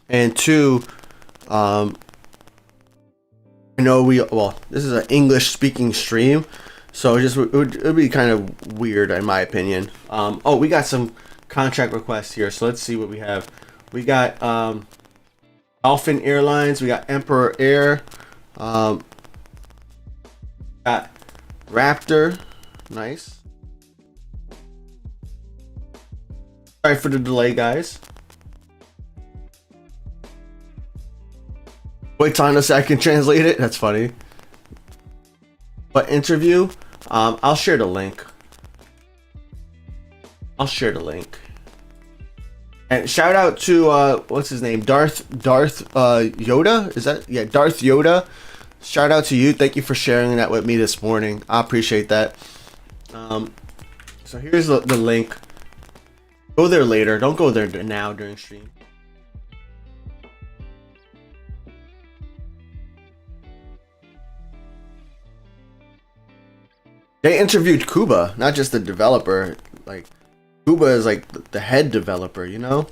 and two, I know this is an English speaking stream, so it would be kind of weird in my opinion. Oh, we got some contract requests here, so let's see what we have. We got Phat Airlines, we got Emperor Air, got Raptor, nice. Sorry for the delay, guys. Wait time a second, translate it. That's funny. But interview, I'll share the link. And shout out to what's his name, Darth Yoda. Is that, yeah, Darth Yoda? Shout out to you. Thank you for sharing that with me this morning. I appreciate that. So here's the link. Go there later. Don't go there now during stream. They interviewed Kuba, not just the developer. Like, Kuba is like the head developer, you know?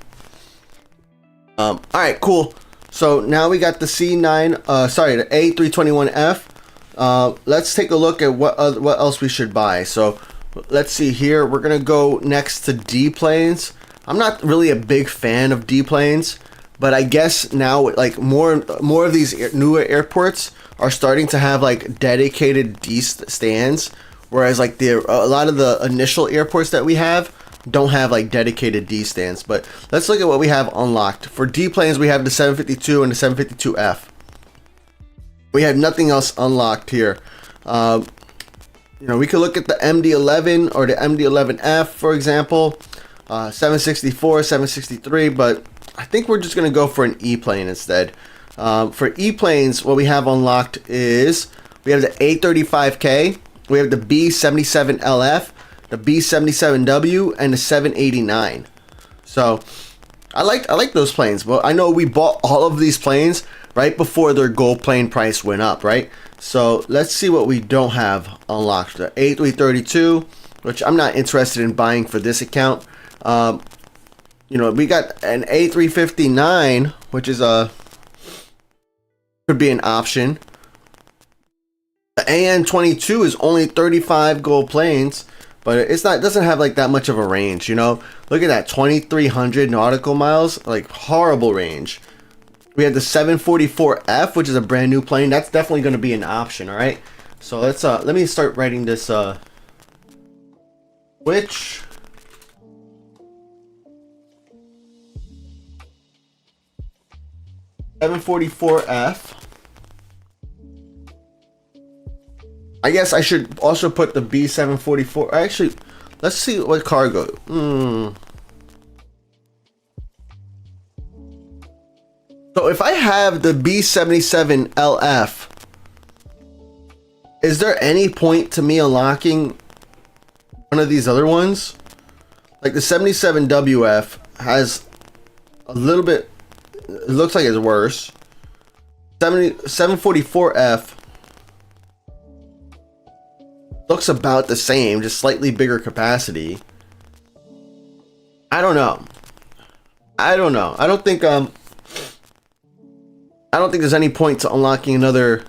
All right, cool. So now we got the C9, the A321F. Let's take a look at what else we should buy. So let's see here. We're gonna go next to D planes. I'm not really a big fan of D planes, but I guess now like more of these newer airports are starting to have like dedicated D stands, whereas like a lot of the initial airports that we have don't have like dedicated D stands. But let's look at what we have unlocked. For D planes, we have the 752 and the 752F. We have nothing else unlocked here. You know, we could look at the MD-11 or the MD-11F, for example. 764, 763, but I think we're just gonna go for an E plane instead. For E planes, what we have unlocked is we have the A35K, we have the B77LF, the B77W, and the 789. So I like those planes, but I know we bought all of these planes right before their gold plane price went up, right? So let's see what we don't have unlocked. The A332, which I'm not interested in buying for this account. You know, we got an A359, which is could be an option. The AN22 is only 35 gold planes, but it doesn't have like that much of a range, you know. Look at that, 2,300 nautical miles, like horrible range. We have the 744F, which is a brand new plane. That's definitely going to be an option. All right, so let's let me start writing this. Which (744F). I guess I should also put the B744. Actually, let's see what cargo. So if I have the B77LF, is there any point to me unlocking one of these other ones? Like the 77WF has a little bit, it looks like it's worse. 744F looks about the same, just slightly bigger capacity. I don't know. I don't think there's any point to unlocking another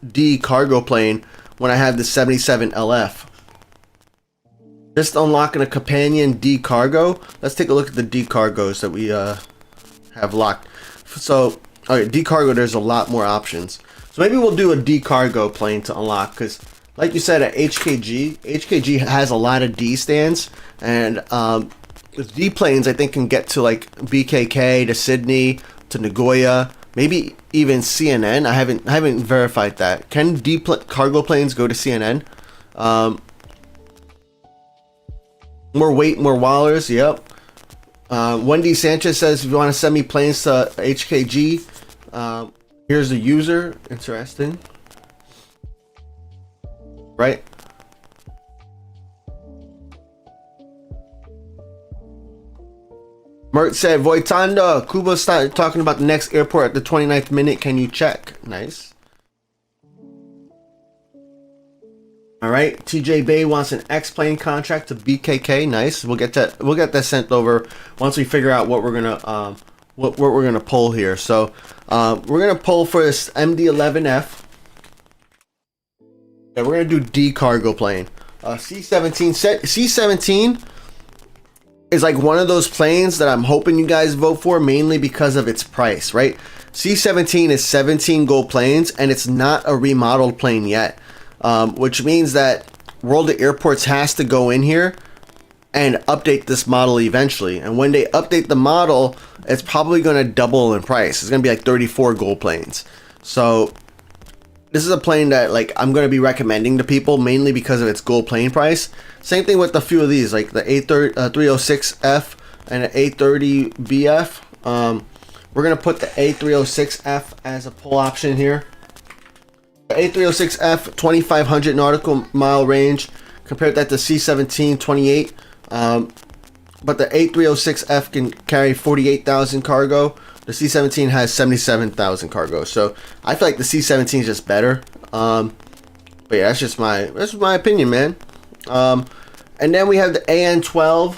D cargo plane when I have the 77LF. Just unlocking a companion D cargo. Let's take a look at the D cargos that we have locked. So, alright, D cargo, there's a lot more options. So maybe we'll do a D cargo plane to unlock, because like you said, at HKG has a lot of D stands, and D planes I think can get to like BKK to Sydney to Nagoya, maybe even CNN. I haven't verified that. Can D cargo planes go to CNN? More weight, more wallers. Yep. Wendy Sanchez says, if you want to send me planes to HKG, here's the user. Interesting. Right? Mert said, Voitanda, Kuba started talking about the next airport at the 29th minute. Can you check? Nice. Alright, TJ Bay wants an X-plane contract to BKK. Nice. We'll get that sent over once we figure out what we're gonna what we're gonna pull here. So we're gonna pull for this MD-11F. Yeah, we're gonna do D cargo plane. C-17 is like one of those planes that I'm hoping you guys vote for, mainly because of its price, right? C-17 is 17 gold planes, and it's not a remodeled plane yet, which means that World of Airports has to go in here and update this model eventually. And when they update the model, it's probably going to double in price. It's going to be like 34 gold planes. So this is a plane that like I'm going to be recommending to people, mainly because of its gold plane price. Same thing with a few of these, like the A306F and the A30BF. We're going to put the A306F as a pull option here. The A306F, 2,500 nautical mile range. Compared that to C-17, 28. But the A306F can carry 48,000 cargo. The C-17 has 77,000 cargo. So I feel like the C-17 is just better. But yeah, that's just my opinion, man. And then we have the AN-12,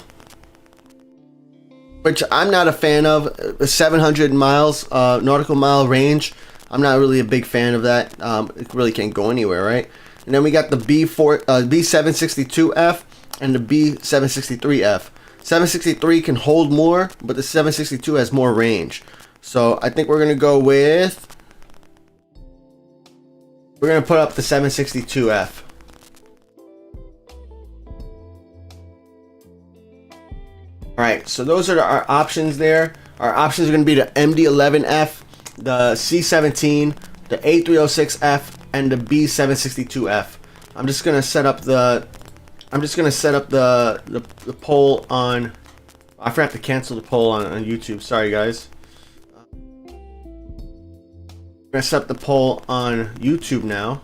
which I'm not a fan of. 700 miles nautical mile range. I'm not really a big fan of that. It really can't go anywhere, right? And then we got the B762F and the B763F. 763 can hold more, but the 762 has more range. So I think we're gonna go with. We're gonna put up the 762F. Alright, so those are our options there. Our options are gonna be the MD-11F, the C-17, the A306F, and the B762F. I'm just gonna set up the poll on I forgot to cancel the poll on YouTube. Sorry, guys. I'm gonna set the poll on YouTube now.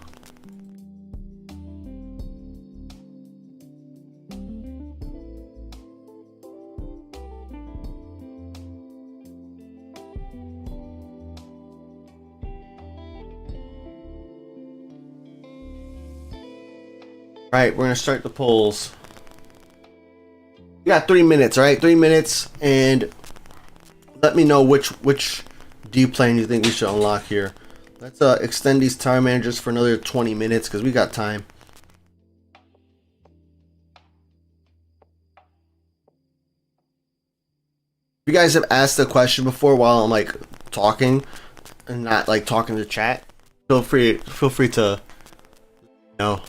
Alright, we're gonna start the polls. We got 3 minutes, alright? 3 minutes, and let me know which D plane you think we should unlock here. Let's extend these time managers for another 20 minutes because we got time. If you guys have asked a question before while I'm like talking and not like talking to chat, feel free to, you know.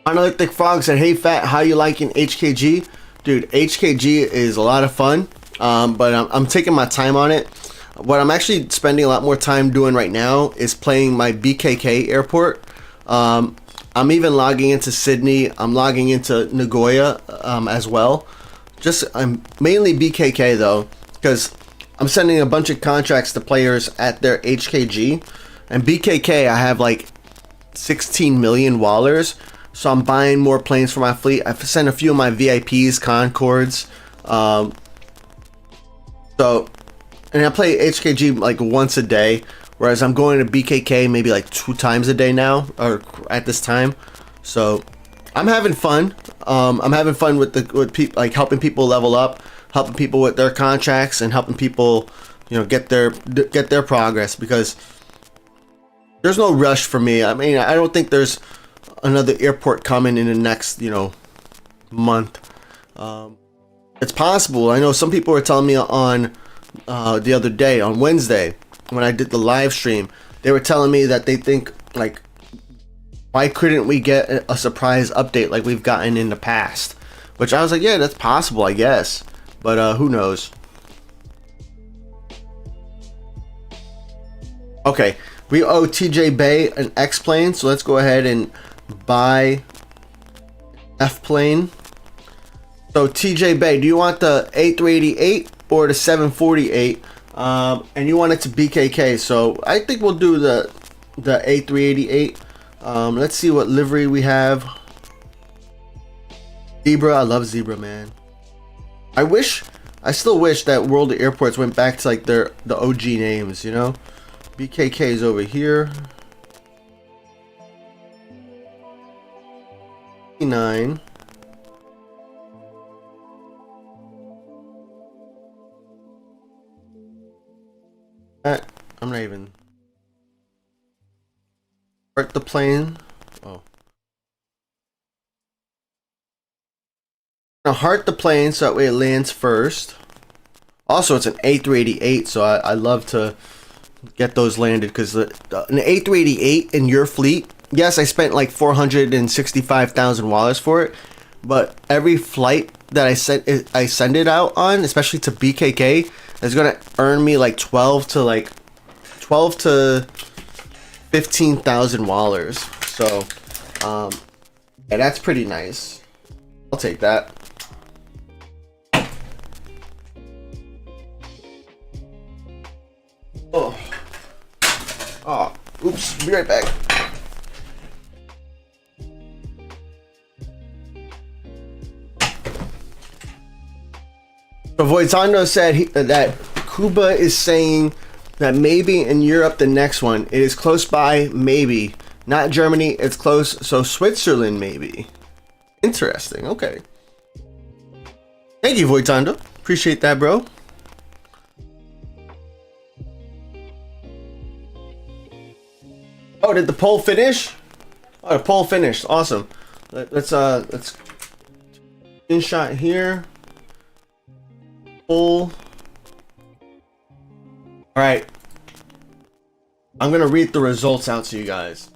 Monolithic Frog said, "Hey Phat, how you liking HKG?" Dude, HKG is a lot of fun, but I'm taking my time on it. What I'm actually spending a lot more time doing right now is playing my BKK airport. I'm even logging into Sydney. I'm logging into Nagoya as well. I'm mainly BKK though, because I'm sending a bunch of contracts to players at their HKG, and BKK I have like 16 million wallers. So I'm buying more planes for my fleet. I've sent a few of my VIPs, Concords. And I play HKG like once a day, whereas I'm going to BKK maybe like 2 times a day now, or at this time. So I'm having fun. I'm having fun with people, like helping people level up, helping people with their contracts, and helping people, you know, get their progress, because there's no rush for me. I mean, I don't think there's another airport coming in the next, you know, month. It's possible. I know some people were telling me on the other day, on Wednesday, when I did the live stream, they were telling me that they think, like, why couldn't we get a surprise update like we've gotten in the past? Which I was like, yeah, that's possible, I guess, but who knows. Okay, we owe TJ Bay an X plane, so let's go ahead and buy F plane. So TJ Bay, do you want the A388 or the 748? And you want it to BKK, so I think we'll do the A388. Let's see what livery we have. Zebra, I love Zebra, man. I still wish that World of Airports went back to like the OG names, you know. BKK is over here. 9. I'm not even start the plane. Oh, now heart the plane so that way it lands first. Also, it's an A388, so I love to get those landed, because an A388 in your fleet, yes, I spent like 465,000 wallets for it, but every flight that I send it out on, especially to BKK, is gonna earn me like 12 to 15,000 wallers. So yeah, that's pretty nice. I'll take that. Oh, oops, be right back. So Voitando said that Cuba is saying that maybe in Europe the next one, it is close by, maybe. Not Germany, it's close, so Switzerland maybe. Interesting, okay. Thank you, Voitando. Appreciate that, bro. Oh, did the poll finish? Oh, the poll finished. Awesome. Let's screenshot here. Poll. All right. I'm gonna read the results out to you guys.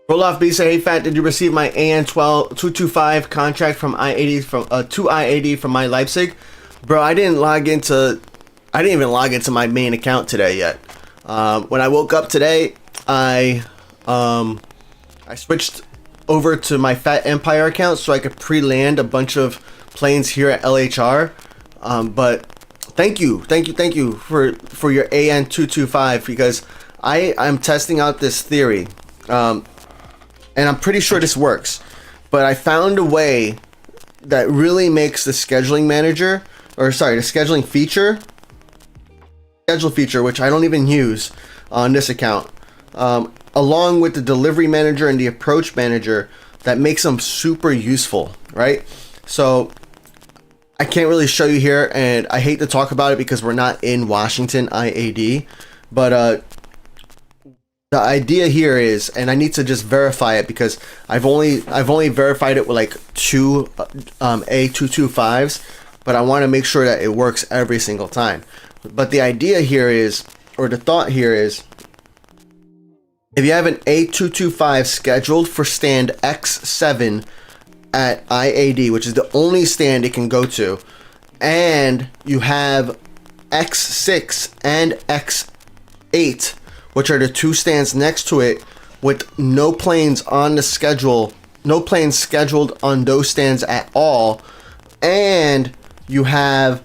Roloff B say, "Hey Phat, did you receive my AN225 contract from I-80 to I-80 from my Leipzig?" Bro, I didn't even log into my main account today yet. When I woke up today, I switched over to my Phat Empire account so I could pre-land a bunch of planes here at LHR. But thank you for your AN225, because I'm testing out this theory, and I'm pretty sure this works. But I found a way that really makes the scheduling manager, or sorry, the scheduling feature, schedule feature, which I don't even use on this account, along with the delivery manager and the approach manager, that makes them super useful, right? So I can't really show you here, and I hate to talk about it because we're not in Washington IAD, but the idea here is, and I need to just verify it because I've only verified it with like 2 A225s, but I want to make sure that it works every single time. But the idea here is, or the thought here is, if you have an A225 scheduled for stand X7 at IAD, which is the only stand it can go to, and you have X6 and X8, which are the 2 stands next to it, with no planes on the schedule, no planes scheduled on those stands at all, and you have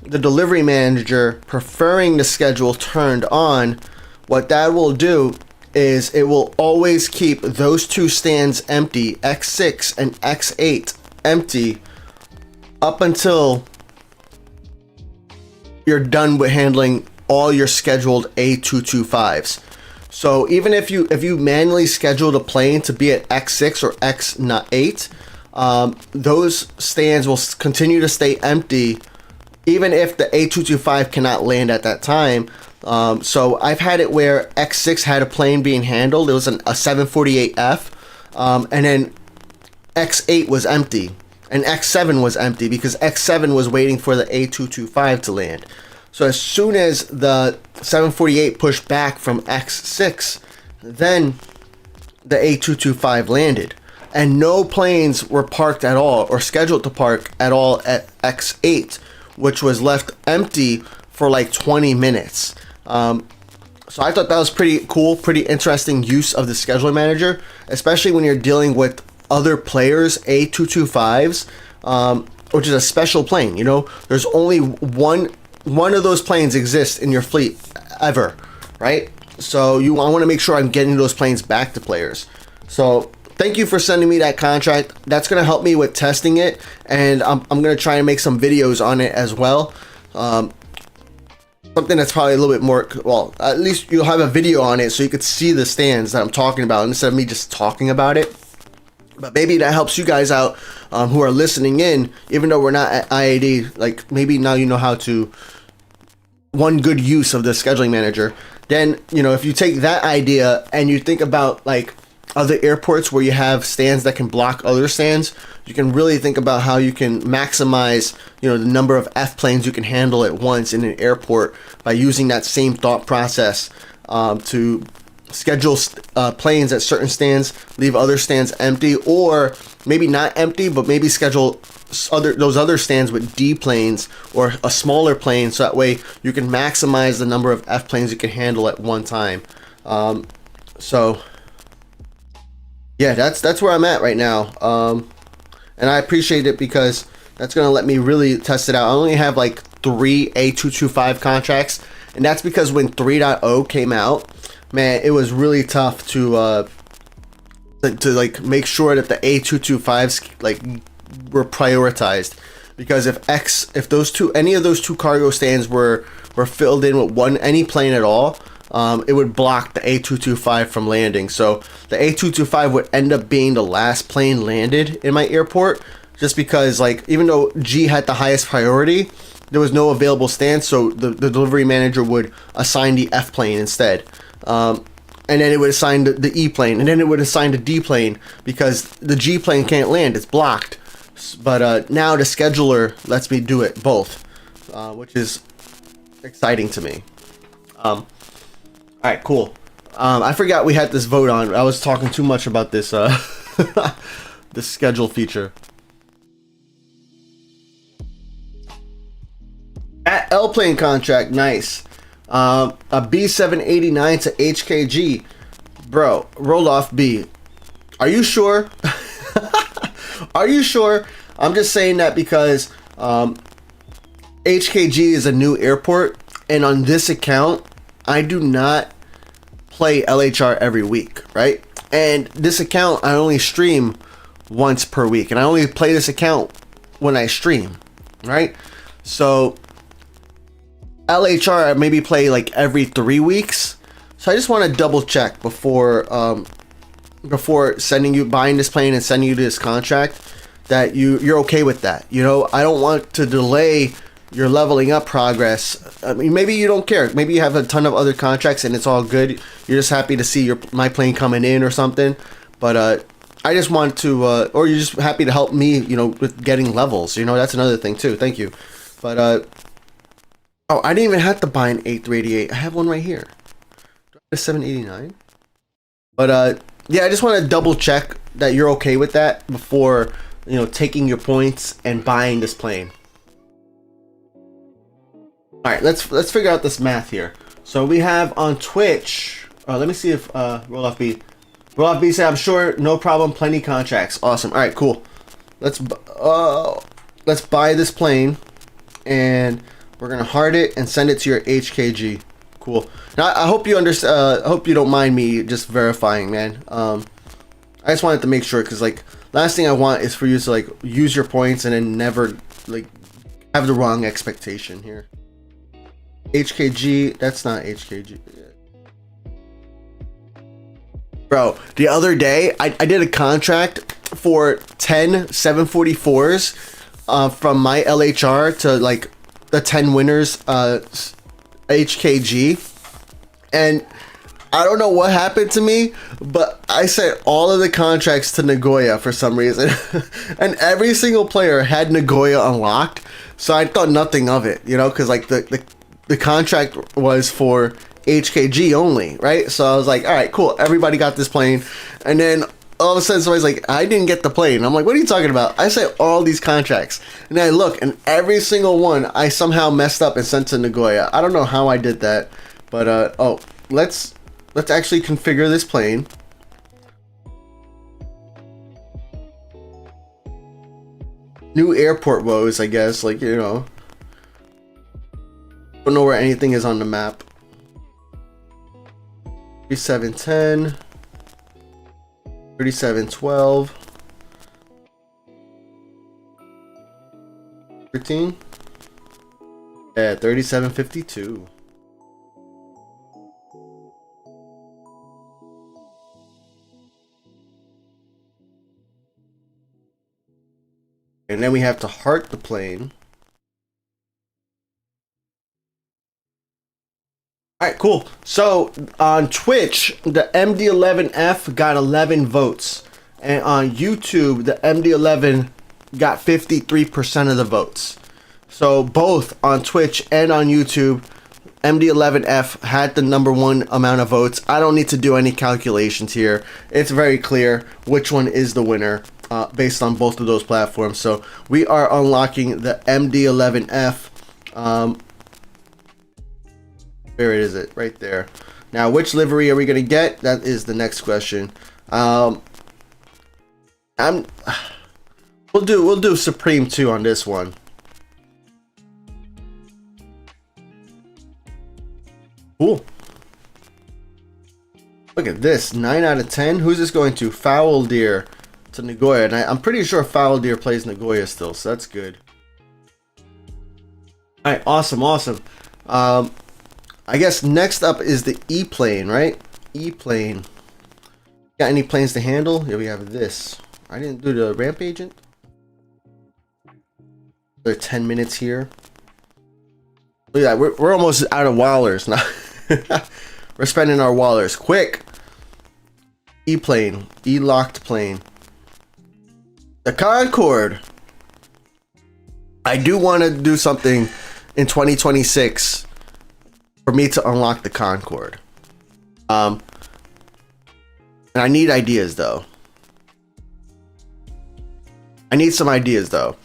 the delivery manager preferring the schedule turned on, what that will do is it will always keep those 2 stands empty, X6 and X8 empty, up until you're done with handling all your scheduled A225s. So even if you manually scheduled a plane to be at X6 or X8, those stands will continue to stay empty even if the A225 cannot land at that time. So I've had it where X6 had a plane being handled. It was a 748F, and then X8 was empty, and X7 was empty because X7 was waiting for the A225 to land. So as soon as the 748 pushed back from X6, then the A225 landed, and no planes were parked at all or scheduled to park at all at X8, which was left empty for like 20 minutes. So I thought that was pretty cool, pretty interesting use of the scheduling manager, especially when you're dealing with other players' A225s, which is a special plane. You know, there's only one of those planes exists in your fleet ever, right? So I want to make sure I'm getting those planes back to players. So thank you for sending me that contract. That's going to help me with testing it, and I'm going to try and make some videos on it as well. Something that's probably a little bit more, well, at least you'll have a video on it so you could see the stands that I'm talking about instead of me just talking about it. But maybe that helps you guys out who are listening in, even though we're not at IAD. Like, maybe now you know how to, one good use of the scheduling manager. Then, you know, if you take that idea and you think about like other airports where you have stands that can block other stands, you can really think about how you can maximize, you know, the number of F planes you can handle at once in an airport by using that same thought process to schedule planes at certain stands, leave other stands empty, or maybe not empty, but maybe schedule those other stands with D planes or a smaller plane, so that way you can maximize the number of F planes you can handle at one time. So yeah, that's where I'm at right now, and I appreciate it because that's gonna let me really test it out. I only have like 3 A225 contracts, and that's because when 3.0 came out, man, it was really tough to like make sure that the A225s like were prioritized, because if any of those two cargo stands were filled in with any plane at all, it would block the A225 from landing. So the A225 would end up being the last plane landed in my airport, just because, like, even though G had the highest priority, there was no available stand, so the delivery manager would assign the F plane instead. And then it would assign the E plane, and then it would assign the D plane, because the G plane can't land, it's blocked. But now the scheduler lets me do it both, which is exciting to me. Alright, cool. I forgot we had this vote on. I was talking too much about this this schedule feature. At L plane contract, nice. A B789 to HKG. Bro, roll off B. Are you sure? Are you sure? I'm just saying that because HKG is a new airport, and on this account, I do not play LHR every week, right? And this account, I only stream once per week, and I only play this account when I stream, right? So LHR I maybe play like every 3 weeks. So I just want to double check before sending you, buying this plane and sending you this contract, that you're okay with that. You know, I don't want to delay your leveling up progress. I mean, maybe you don't care. Maybe you have a ton of other contracts and it's all good. You're just happy to see my plane coming in or something. But I just want to, or you're just happy to help me, you know, with getting levels. You know, that's another thing too. Thank you. But oh, I didn't even have to buy an 888. I have one right here. Do I have a 789? But yeah, I just want to double check that you're okay with that before, you know, taking your points and buying this plane. All right, let's figure out this math here. So we have on Twitch. Let me see if roll off B said, I'm sure, no problem, plenty contracts. Awesome. All right, cool. Let's buy this plane, and we're gonna hard it and send it to your HKG. Cool. Now I hope you understand. I hope you don't mind me just verifying, man. I just wanted to make sure, because like last thing I want is for you to like use your points and then never like have the wrong expectation here. HKG, that's not HKG. Bro, the other day I did a contract for 10 744s from my LHR to like the 10 winners HKG, and I don't know what happened to me, but I sent all of the contracts to Nagoya for some reason. And every single player had Nagoya unlocked, so I thought nothing of it, you know, because like the contract was for HKG only, right? So I was like, all right, cool, everybody got this plane. And then all of a sudden somebody's like, I didn't get the plane. I'm like, what are you talking about? I sent all these contracts, and then I look, and every single one I somehow messed up and sent to Nagoya. I don't know how I did that, but oh, let's actually configure this plane. New airport woes, I guess, like, you know, don't know where anything is on the map. 3710, 3712, 13, yeah, 3752. And then we have to heart the plane. Alright, cool. So on Twitch, the MD11F got 11 votes. And on YouTube, the MD11 got 53% of the votes. So both on Twitch and on YouTube, MD11F had the #1 amount of votes. I don't need to do any calculations here. It's very clear which one is the winner based on both of those platforms. So we are unlocking the MD11F. Where is it? Right there. Now, which livery are we gonna get? That is the next question. We'll do Supreme 2 on this one. Cool. Look at this, 9 out of 10. Who's this going to? Foul Deer to Nagoya, and I'm pretty sure Foul Deer plays Nagoya still, so that's good. All right, awesome. I guess next up is the E-plane, right? E-plane. Got any planes to handle? Here we have this. I didn't do the ramp agent. Another 10 minutes here. Look at that. We're almost out of wallers now. We're spending our wallers. Quick. E-plane. E-locked plane. The Concorde. I do want to do something in 2026 for me to unlock the Concorde. And I need ideas though. I need some ideas though.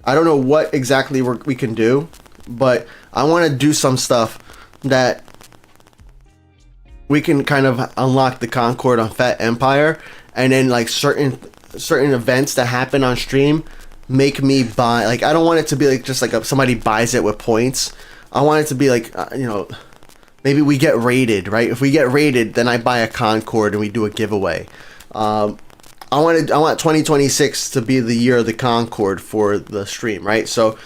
I don't know what exactly we can do, but I want to do some stuff that we can kind of unlock the Concord on Phat Empire, and then like certain events that happen on stream make me buy. Like, I don't want it to be like just like somebody buys it with points. I want it to be like, you know, maybe we get rated, right? If we get rated, then I buy a Concord and we do a giveaway. I want 2026 to be the year of the Concord for the stream, right? So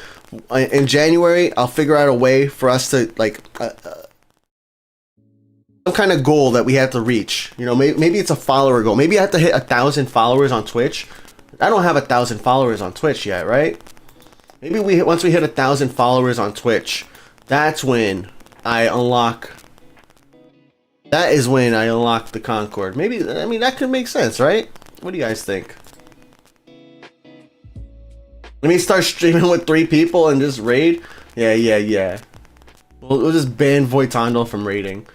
in January, I'll figure out a way for us to like some kind of goal that we have to reach. You know, maybe it's a follower goal. Maybe I have to hit 1,000 followers on Twitch. I don't have 1,000 followers on Twitch yet, right? Maybe once we hit 1,000 followers on Twitch, that's when I unlock. That is when I unlock the Concord. Maybe, I mean, that could make sense, right? What do you guys think? Let me start streaming with 3 people and just raid. Yeah. We'll just ban Voitando from raiding.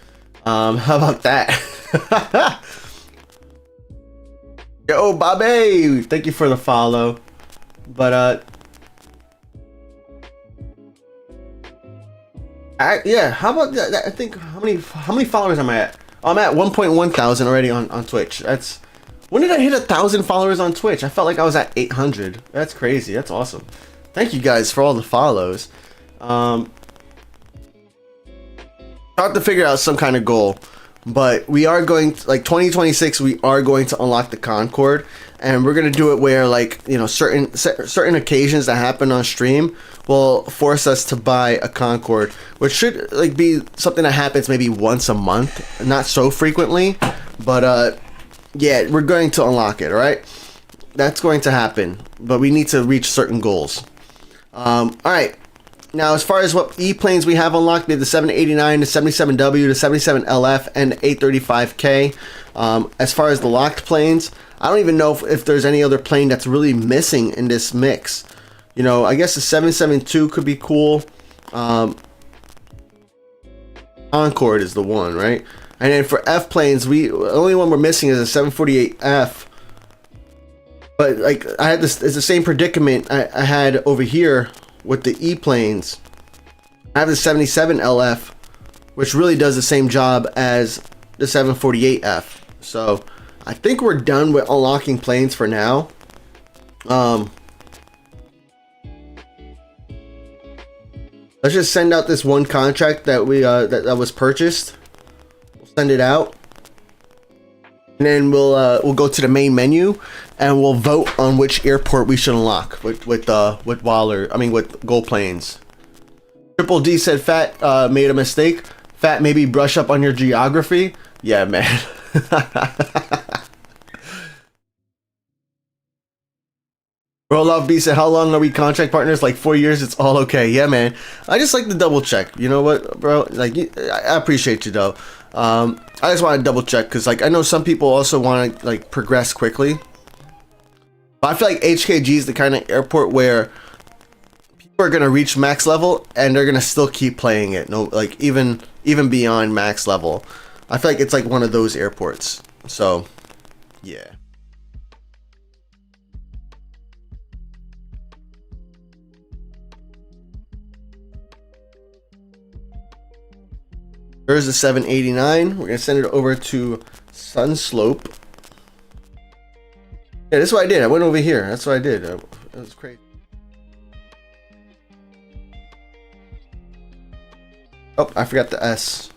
How about that? Yo, Bobby, thank you for the follow. But yeah, how about that? I think how many followers am I at? Oh, I'm at 1.1 thousand already on Twitch. That's, when did I hit 1,000 followers on Twitch? I felt like I was at 800. That's crazy. That's awesome. Thank you guys for all the follows. I have to figure out some kind of goal, but we are going to, like 2026, we are going to unlock the Concord, and we're going to do it where, like, you know, certain occasions that happen on stream will force us to buy a Concord, which should like be something that happens maybe once a month, not so frequently, but yeah, we're going to unlock it. All right, that's going to happen, but we need to reach certain goals. All right. Now, as far as what E-planes we have unlocked, we have the 789, the 77W, the 77LF, and the 835K. As far as the locked planes, I don't even know if there's any other plane that's really missing in this mix. You know, I guess the 772 could be cool. Concorde is the one, right? And then for F planes, the only one we're missing is a 748F. But like, I had this, it's the same predicament I had over here with the E-planes. I have the 77LF, which really does the same job as the 748F. So I think we're done with unlocking planes for now. Let's just send out this one contract that we that was purchased. We'll send it out, and then we'll go to the main menu and we'll vote on which airport we should unlock with Waller. I mean, with Gold Planes. Triple D said Phat made a mistake. Phat, maybe brush up on your geography. Yeah, man. Roloff B said, how long are we contract partners? Like 4 years. It's all okay. Yeah, man. I just like to double check. You know what, bro? Like, I appreciate you though. I just want to double check because, like, I know some people also want to like progress quickly. But I feel like HKG is the kind of airport where people are gonna reach max level and they're gonna still keep playing it. No, like even beyond max level. I feel like it's like one of those airports. So, yeah. There's the 789. We're gonna send it over to Sunslope. Yeah, that's what I did. I went over here. That's what I did. That was crazy. Oh, I forgot the S.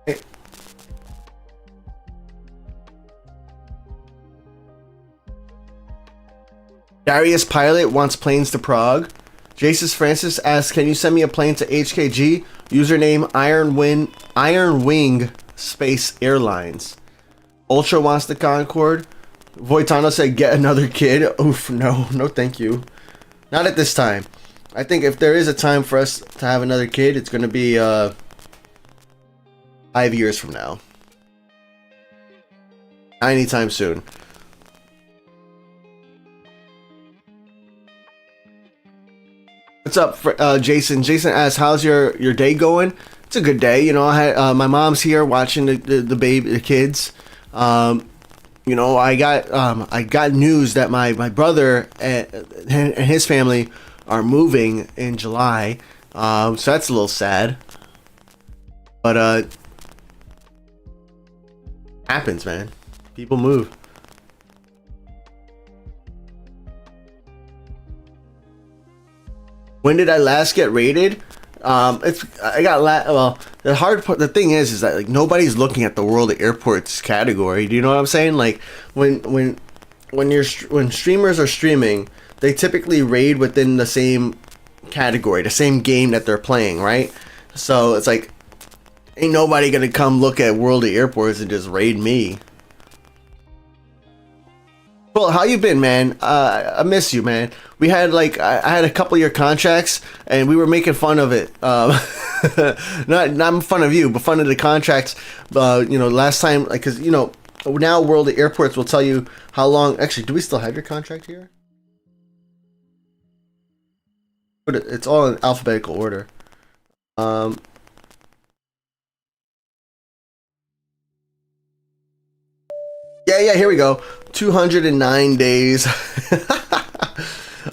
Hey. Darius Pilot wants planes to Prague. Jason Francis asks, can you send me a plane to HKG? Username Iron Wing Space Airlines. Ultra wants the Concorde. Voitano said, get another kid. Oof, no thank you. Not at this time. I think if there is a time for us to have another kid, it's going to be 5 years from now. Anytime soon. What's up, Jason? Jason asks, how's your day going? It's a good day. You know, I had my mom's here watching the baby, the kids. You you know, I got news that my brother and his family are moving in July. So that's a little sad. But happens, man. People move. When did I last get rated? Well, the hard part, the thing is that like nobody's looking at the World of Airports category. Do you know what I'm saying? Like when streamers are streaming, they typically raid within the same category, the same game that they're playing, right? So it's like ain't nobody gonna come look at World of Airports and just raid me. Well, how you been, man? I miss you, man. We had like I had a couple of your contracts, and we were making fun of it. Not fun of you, but fun of the contracts. You know, last time, like, cause you know, now World of Airports will tell you how long. Actually, do we still have your contract here? But it's all in alphabetical order. Yeah, here we go. 209 days.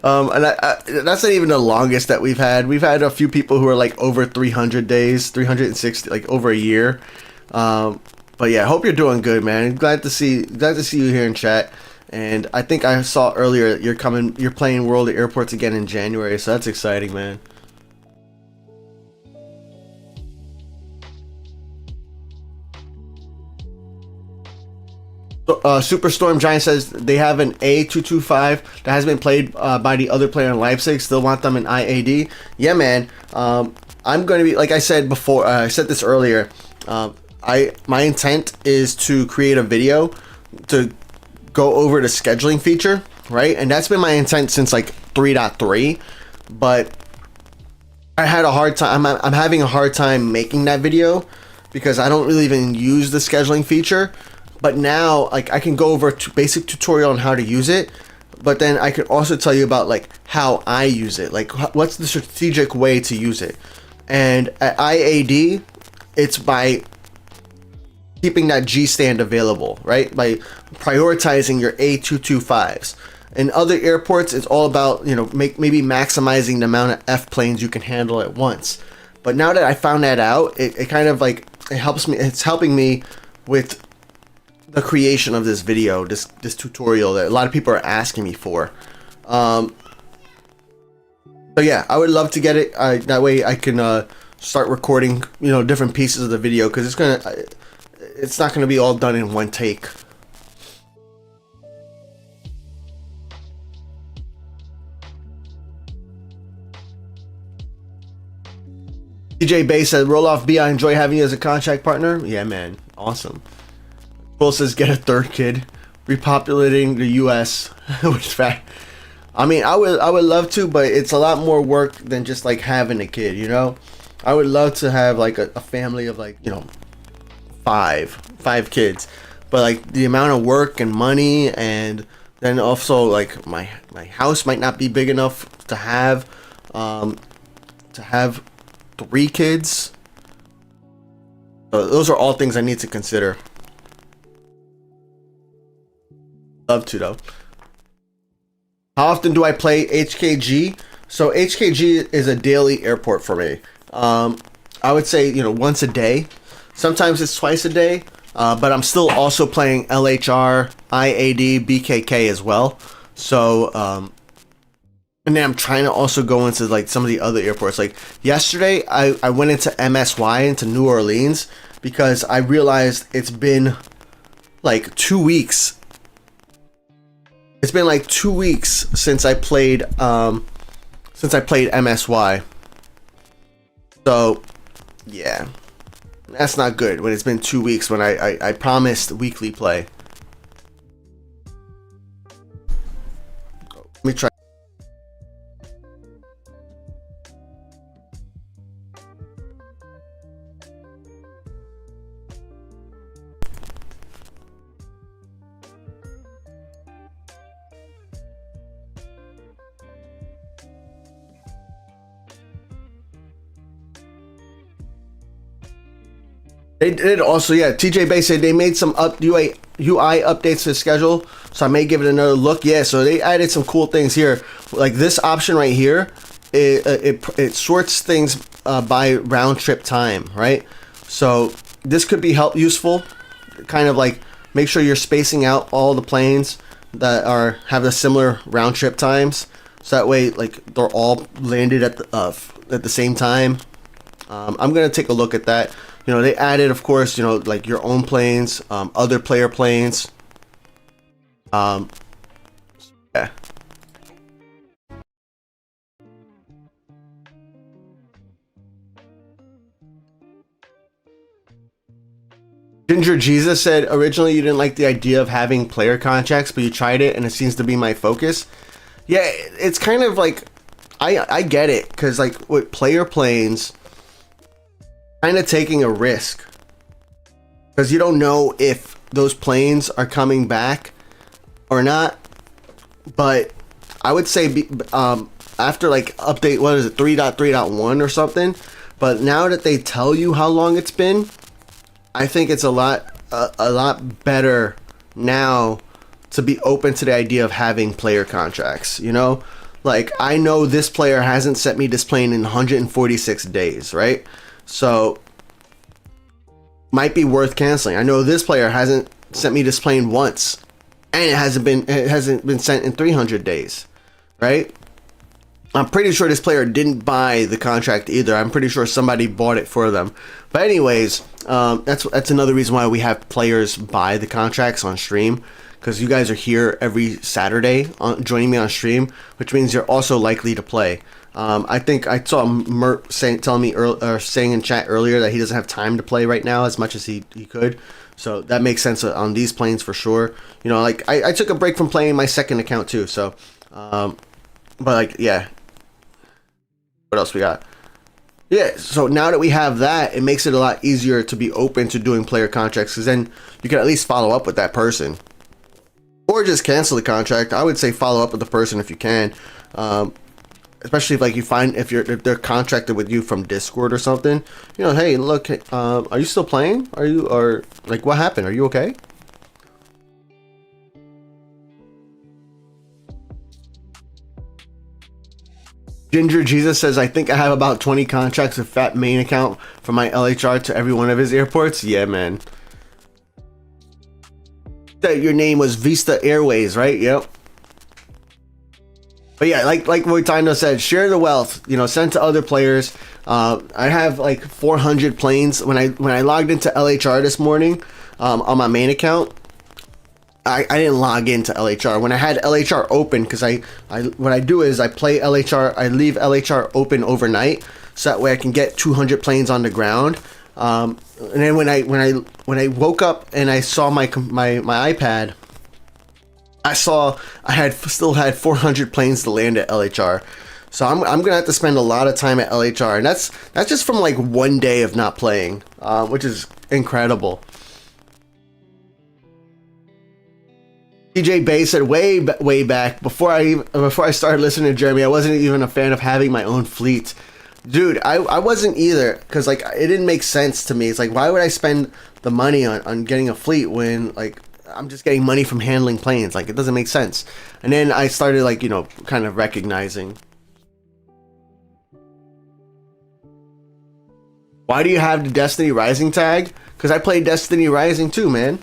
And that's not even the longest that we've had. We've had a few people who are like over 300 days, 360, like over a year. But yeah, I hope you're doing good, man. Glad to see you here in chat. And I think I saw earlier you're playing World of Airports again in January, so that's exciting, man. Superstorm Giant says they have an A225 that has been played by the other player in Leipzig. Still want them in IAD. Yeah, man. I'm going to be, like I said before, I said this earlier. My intent is to create a video to go over the scheduling feature, right? And that's been my intent since like 3.3. But I had a hard time. I'm having a hard time making that video because I don't really even use the scheduling feature. But now, like, I can go over a basic tutorial on how to use it, but then I could also tell you about like how I use it, like what's the strategic way to use it. And at IAD, it's by keeping that G stand available, right? By prioritizing your A225s. In other airports, it's all about, you know, maybe maximizing the amount of F planes you can handle at once. But now that I found that out, it kind of like it helps me. It's helping me with the creation of this video, this tutorial that a lot of people are asking me for. So yeah, I would love to get it. That way I can start recording, you know, different pieces of the video, because it's not gonna be all done in one take. DJ Bay said, roll off B, I enjoy having you as a contract partner. Yeah, man, awesome. Will says, get a third kid, repopulating the U.S. with fat. I mean, I would love to, but it's a lot more work than just like having a kid, you know. I would love to have like a family of like, you know, five kids, but like the amount of work and money, and then also like my house might not be big enough to have 3 kids. So those are all things I need to consider. Love to though. How often do I play HKG? So HKG is a daily airport for me. I would say, you know, once a day. Sometimes it's twice a day. But I'm still also playing LHR, IAD, BKK as well. So, and then I'm trying to also go into like some of the other airports. Like yesterday, I went into MSY, into New Orleans, because I realized it's been like 2 weeks. It's been like 2 weeks since I played MSY. So yeah, that's not good when it's been 2 weeks when I promised weekly play. Let me try. They did also, yeah. TJ Bay said they made some UA UI updates to the schedule, so I may give it another look. Yeah, so they added some cool things here, like this option right here. It sorts things by round trip time, right? So this could be useful, kind of like make sure you're spacing out all the planes that have the similar round trip times, so that way like they're all landed at the same time. I'm gonna take a look at that. You know, they added, of course, you know, like your own planes, other player planes. Yeah. Ginger Jesus said, originally you didn't like the idea of having player contracts, but you tried it and it seems to be my focus. Yeah, it's kind of like, I get it, because like with player planes, kind of taking a risk, because you don't know if those planes are coming back or not. But I would say after like update, what is it, 3.3.1 or something, but now that they tell you how long it's been, I think it's a lot better now to be open to the idea of having player contracts. You know, like I know this player hasn't sent me this plane in 146 days, right? So might be worth canceling. I know this player hasn't sent me this plane once, and it hasn't been sent in 300 days, right? I'm pretty sure this player didn't buy the contract either. I'm pretty sure somebody bought it for them. But anyways, that's another reason why we have players buy the contracts on stream, because you guys are here every Saturday joining me on stream, which means you're also likely to play. I think I saw Mert saying in chat earlier that he doesn't have time to play right now as much as he could. So that makes sense on these planes for sure. You know, like I took a break from playing my second account too. So, but like, yeah. What else we got? Yeah, so now that we have that, it makes it a lot easier to be open to doing player contracts, because then you can at least follow up with that person, or just cancel the contract. I would say follow up with the person if you can, especially if like you find if they're contracted with you from Discord or something. You know, hey, look, are you still playing? Or like, what happened? Are you okay? Ginger Jesus says, I think I have about 20 contracts with Phat main account from my LHR to every one of his airports. Yeah, man. Your name was Vista Airways, right? Yep. But yeah, like Moitano said, share the wealth. You know, send to other players. I have like 400 planes. When I logged into LHR this morning on my main account, I didn't log into LHR when I had LHR open, because what I do is I play LHR, I leave LHR open overnight, so that way I can get 200 planes on the ground. And then when I woke up and I saw my iPad, I saw I still had 400 planes to land at LHR. So I'm gonna have to spend a lot of time at LHR, and that's just from like one day of not playing, which is incredible. DJ Bay said way back before I started listening to Jeremy, I wasn't even a fan of having my own fleet. Dude, I wasn't either, because like it didn't make sense to me. It's like, why would I spend the money on getting a fleet when like I'm just getting money from handling planes? Like, it doesn't make sense. And then I started, like, you know, kind of recognizing. Why do you have the Destiny Rising tag? Because I played Destiny Rising too, man.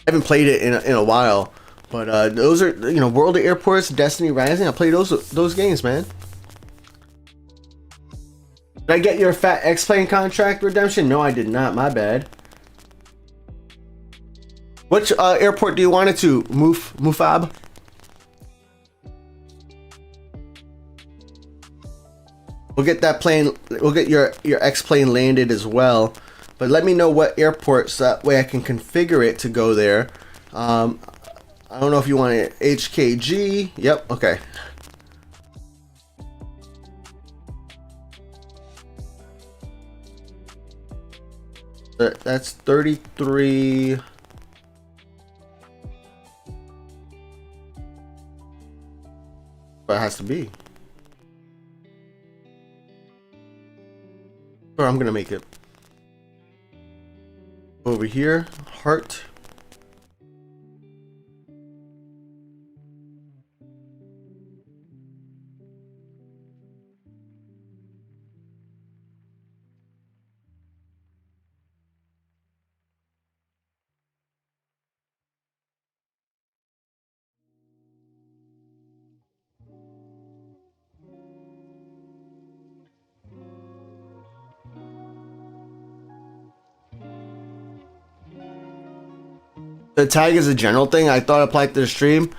I haven't played it in a while, but those are, you know, World of Airports, Destiny Rising. I played those games, man. Did I get your Phat X-Plane contract redemption? No, I did not. My bad. Which airport do you want it to? Mufab? We'll get that plane. We'll get your X-Plane landed as well. But let me know what airport, so that way I can configure it to go there. I don't know if you want it HKG. Yep, okay. That's 33. But it has to be. Or I'm gonna make it. Over here, heart. the tag is a general thing. I thought it applied to the stream.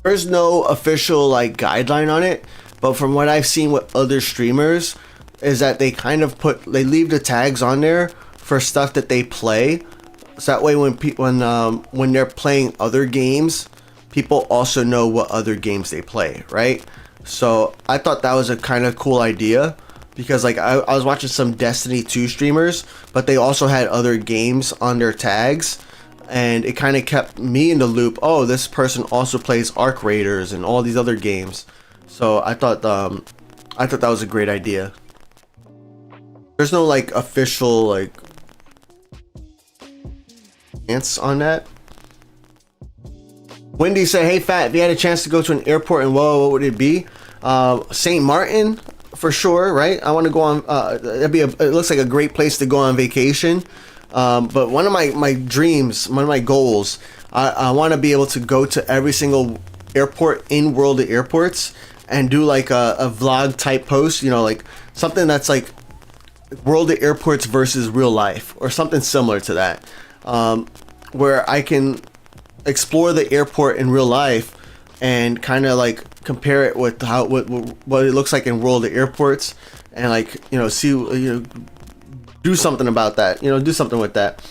There's no official like guideline on it, but from what I've seen with other streamers is that they kind of they leave the tags on there for stuff that they play, so that way when they're playing other games, people also know what other games they play, right? So I thought that was a kind of cool idea, because like I was watching some Destiny 2 streamers, but they also had other games on their tags, and it kind of kept me in the loop. Oh, this person also plays Arc Raiders and all these other games. So I thought that was a great idea. There's no like official like stance on that. Wendy said, "Hey Phat, if you had a chance to go to an airport in WoA, what would it be?" St. Martin for sure, right? I want to go on. It looks like a great place to go on vacation. But one of my dreams, one of my goals, I want to be able to go to every single airport in World of Airports and do like a vlog type post, you know, like something that's like World of Airports versus real life, or something similar to that, where I can explore the airport in real life and kind of like compare it with what it looks like in World of Airports, and like, you know, see, you know, do something about that, you know, do something with that.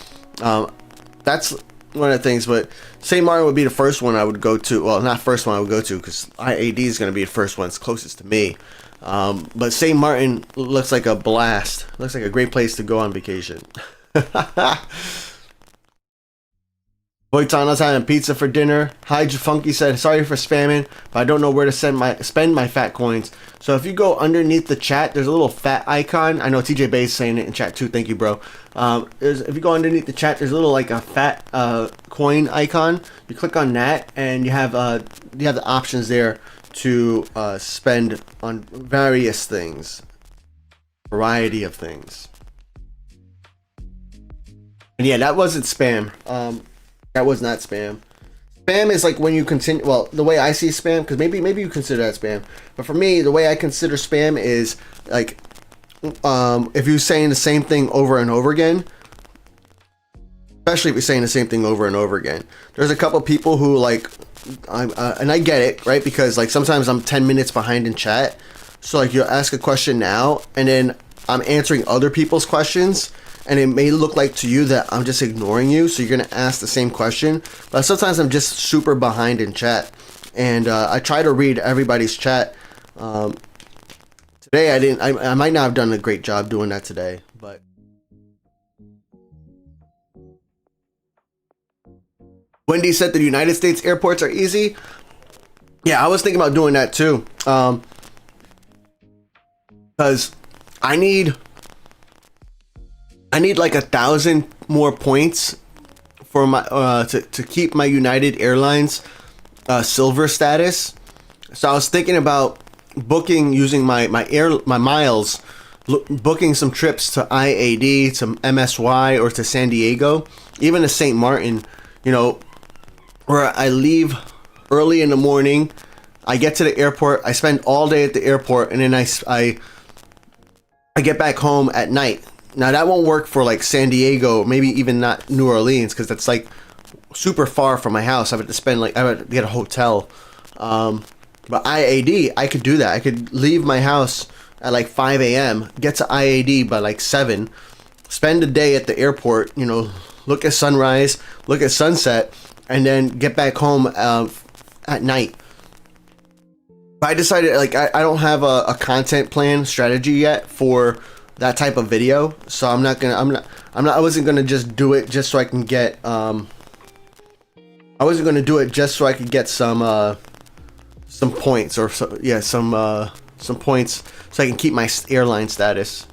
That's one of the things. But St. Martin would be the first one I would go to. Well, not first one I would go to, because IAD is going to be the first one. It's closest to me. But St. Martin looks like a blast. Looks like a great place to go on vacation. Boyton, I was having pizza for dinner. Hi, Funky said, "Sorry for spamming, but I don't know where to spend my Phat coins." So if you go underneath the chat, there's a little Phat icon. I know TJ Bay's saying it in chat too. Thank you, bro. If you go underneath the chat, there's a little like a Phat coin icon. You click on that, and you have the options there to spend on various things, variety of things. And yeah, that wasn't spam. That was not spam. Spam is like when you continue. Well, the way I see spam, because maybe you consider that spam, but for me, the way I consider spam is like if you're saying the same thing over and over again. Especially if you're saying the same thing over and over again. There's a couple people who like, and I get it, right? Because like sometimes I'm 10 minutes behind in chat, so like you'll ask a question now, and then I'm answering other people's questions. And it may look like to you that I'm just ignoring you, so you're gonna ask the same question. But sometimes I'm just super behind in chat, and I try to read everybody's chat. Today I didn't. I might not have done a great job doing that today, but Wendy said the United States airports are easy. Yeah, I was thinking about doing that too, because I need like 1,000 more points for my to keep my United Airlines silver status. So I was thinking about booking, using my miles, booking some trips to IAD, to MSY, or to San Diego, even to St. Martin, you know, where I leave early in the morning, I get to the airport, I spend all day at the airport, and then I get back home at night. Now that won't work for like San Diego, maybe even not New Orleans, because that's like super far from my house. I have to get a hotel. But IAD, I could do that. I could leave my house at like 5 a.m., get to IAD by like 7, spend a day at the airport, you know, look at sunrise, look at sunset, and then get back home at night. But I decided, like, I don't have a content plan strategy yet for that type of video, so I wasn't gonna just do it just so I can get some points, or some points, so I can keep my airline status.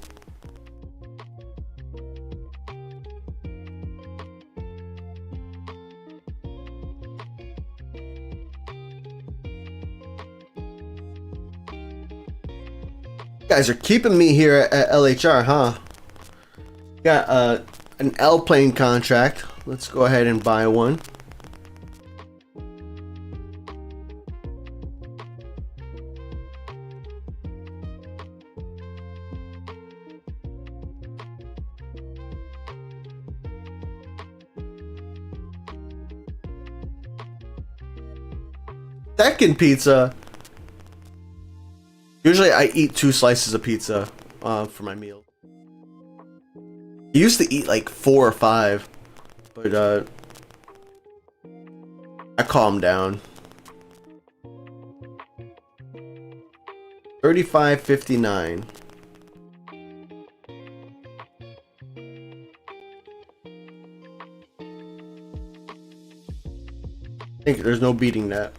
You guys are keeping me here at LHR, huh? Got an L plane contract. Let's go ahead and buy one. second pizza. Usually I eat 2 slices of pizza for my meal. I used to eat like 4 or 5, but I calmed down. 35.59. I think there's no beating that.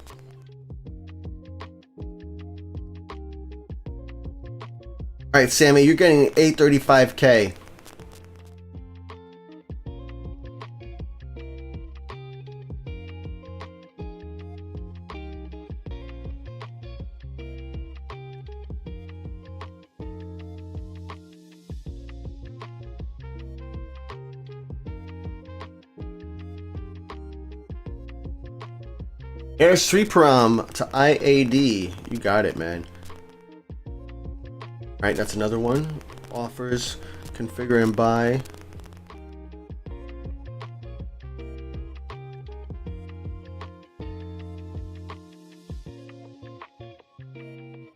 All right, Sammy, you're getting 835K. Air Sriparam to IAD. You got it, man. Alright, that's another one. Offers, configure and buy.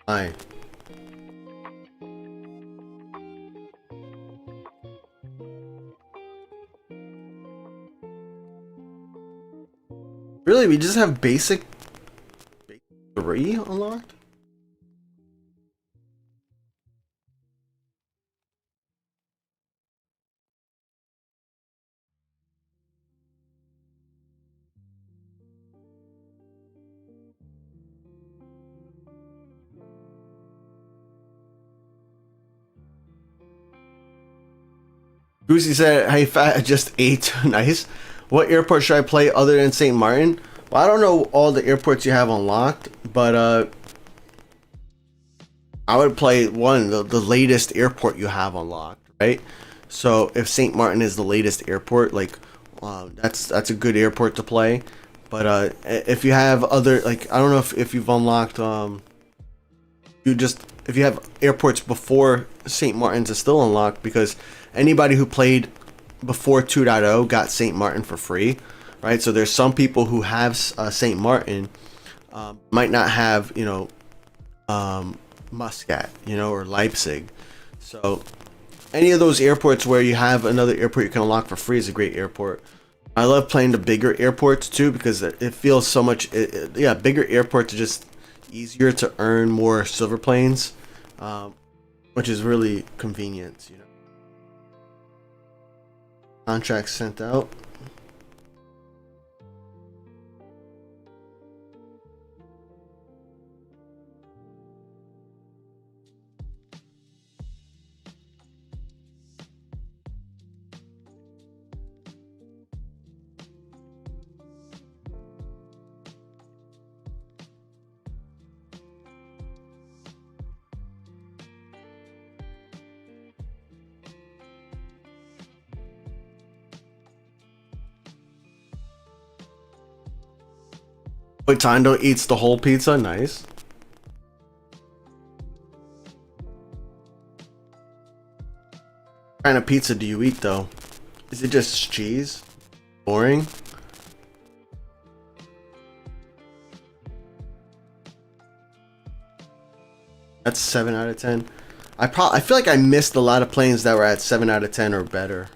Buy. Really, we just have basic 3 unlocked? Goosey said, hey, Fat, I just ate. Nice. What airport should I play other than St. Martin? Well, I don't know all the airports you have unlocked, but I would play the latest airport you have unlocked, right? So if St. Martin is the latest airport, like that's a good airport to play. But if you have other, like, I don't know if you've unlocked if you have airports before St. Martin's is still unlocked, because anybody who played before 2.0 got St. Martin for free, right? So there's some people who have St. Martin, might not have, you know, Muscat, you know, or Leipzig. So any of those airports where you have another airport you can unlock for free is a great airport. I love playing the bigger airports too, because it feels so much, yeah, bigger airports are just easier to earn more silver planes, which is really convenient, you know. Contract sent out. Wait, Tondo eats the whole pizza. Nice. What kind of pizza do you eat though? Is it just cheese? Boring. That's 7 out of 10. I feel like I missed a lot of planes that were at 7 out of 10 or better.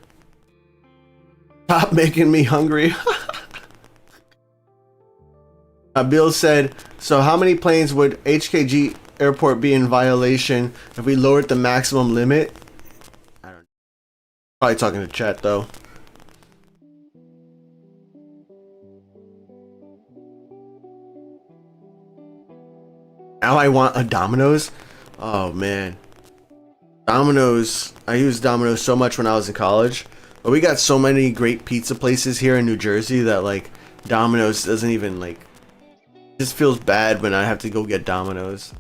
Stop making me hungry. Bill said, so how many planes would HKG airport be in violation if we lowered the maximum limit? I don't know. Probably talking to chat though. Now I want a Domino's. Oh man. Domino's. I used Domino's so much when I was in college. But we got so many great pizza places here in New Jersey that like Domino's doesn't even like, just feels bad when I have to go get Domino's.